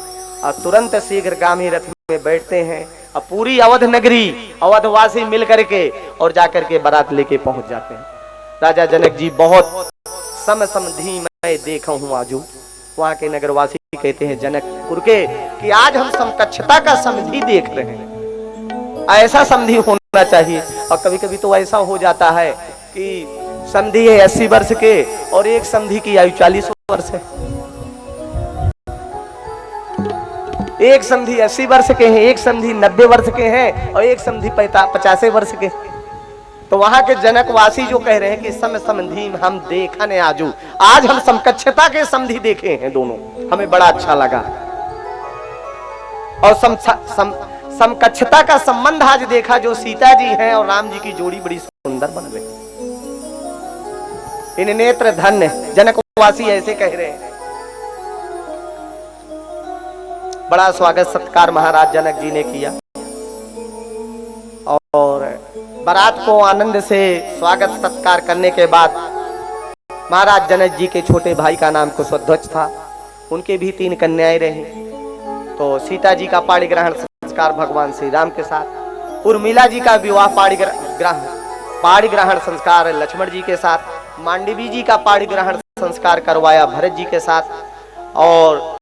और तुरंत शीघ्रगामी रथ में बैठते हैं और पूरी अवध नगरी, अवधवासी मिल करके और जाकर के बारात लेके पहुंच जाते हैं। राजा जनक जी बहुत समधि मैं देखा हूं आजू, वहां के नगरवासी कहते हैं जनकपुर के कि आज हम समकक्षता का समधि देख रहे हैं, ऐसा समधि होना चाहिए। और कभी कभी तो ऐसा हो जाता है कि समधि है 80 वर्ष के और एक समधि की आयु 40 वर्ष है, एक समधि 80 वर्ष के हैं, एक समधि 90 वर्ष के हैं और एक समधि 50 वर्ष के। तो वहां के जनकवासी जो कह रहे हैं कि समधि हम देखा ने आजू, आज हम समकक्षता के समधि देखे हैं दोनों, हमें बड़ा अच्छा लगा। और समकक्षता का संबंध आज देखा, जो सीता जी हैं और राम जी की जोड़ी बड़ी सुंदर बन रही, इन नेत्र धन्य, जनकवासी ऐसे कह रहे हैं। बड़ा स्वागत सत्कार महाराज जनक जी ने किया और बारात को आनंद से स्वागत सत्कार करने के बाद महाराज जनक जी के छोटे भाई का नाम कुशध्वज था, उनके भी 3 कन्याएं रही। तो सीता जी का पाणी ग्रहण संस्कार भगवान श्री राम के साथ, उर्मिला जी का विवाह पाणी ग्रहण संस्कार लक्ष्मण जी के साथ, मांडवी जी का पाणी ग्रहण संस्कार करवाया भरत जी के साथ, और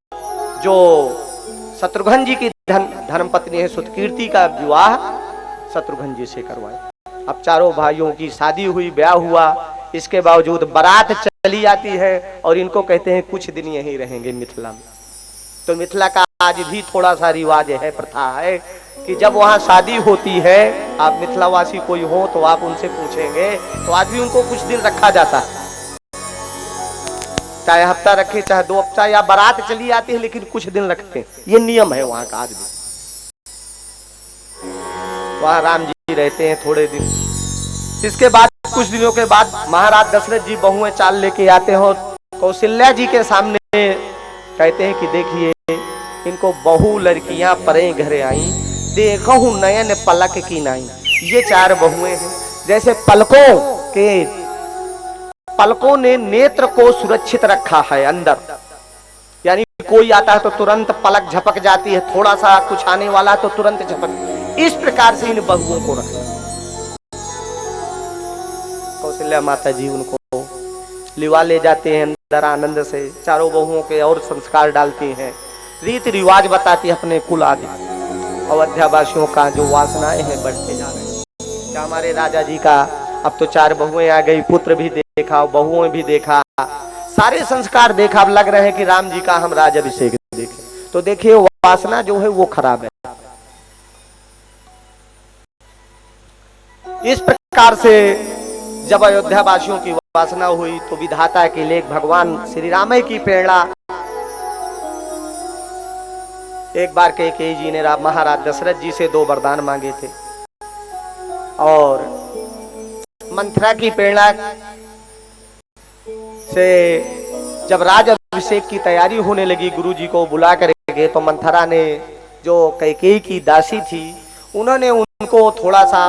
जो शत्रुघ्न जी की धर्मपत्नी है सुतकीर्ति का विवाह शत्रुघ्न जी से करवाए। अब चारों भाइयों की शादी हुई, ब्याह हुआ, इसके बावजूद बारात चली आती है और इनको कहते हैं कुछ दिन यहीं रहेंगे मिथिला में। तो मिथिला का आज भी थोड़ा सा रिवाज है, प्रथा है कि जब वहां शादी होती है, आप मिथिलावासी कोई हो तो आप उनसे पूछेंगे तो आज भी उनको कुछ दिन रखा जाता है, चाहे हफ्ता रखे चाहे 2 हफ्ता, या बारात चली आती है लेकिन कुछ दिन रखते हैं। ये नियम है वहां का आज भी। वहां राम जी रहते हैं थोड़े दिन। इसके बाद कुछ दिनों के बाद महाराज दशरथ जी बहुएं चाल लेके आते हैं और कौशल्या जी के सामने कहते हैं कि देखिए इनको बहु लड़कियां परे घरे आई, देखो नयन पलक की नाई। ये 4 बहुएं हैं, जैसे पलकों ने नेत्र को सुरक्षित रखा है अंदर, यानी कोई आता है तो तुरंत पलक झपक जाती है, थोड़ा सा कुछ आने वाला तो तुरंत झपक, इस प्रकार से इन बहुओं को रखा। कौशल्या माता जी उनको लिवा ले जाते हैं अंदर आनंद से, चारों बहुओं के और संस्कार डालती हैं, रीति रिवाज बताती है अपने कुल आदि। अयोध्या वासियों का जो वासनाएं हैं बढ़ते जा रहे हैं। क्या हमारे राजा जी का अब तो 4 बहुएं आ गई, पुत्र भी देखा, बहुएं भी देखा, सारे संस्कार देखा, अब लग रहे हैं कि राम जी का हम राज्याभिषेक देखें। तो देखिए वासना जो है वो खराब है। इस प्रकार से जब अयोध्या वासियों की वासना हुई तो विधाता के लिए भगवान श्री राम की प्रेरणा, एक बार कैकेयी जी ने महाराज दशरथ जी से 2 वरदान मांगे थे और मंथरा की प्रेरणा से जब राज अभिषेक की तैयारी होने लगी, गुरुजी को बुला करके, तो मंथरा ने जो कैकेयी की दासी थी उन्होंने उनको थोड़ा सा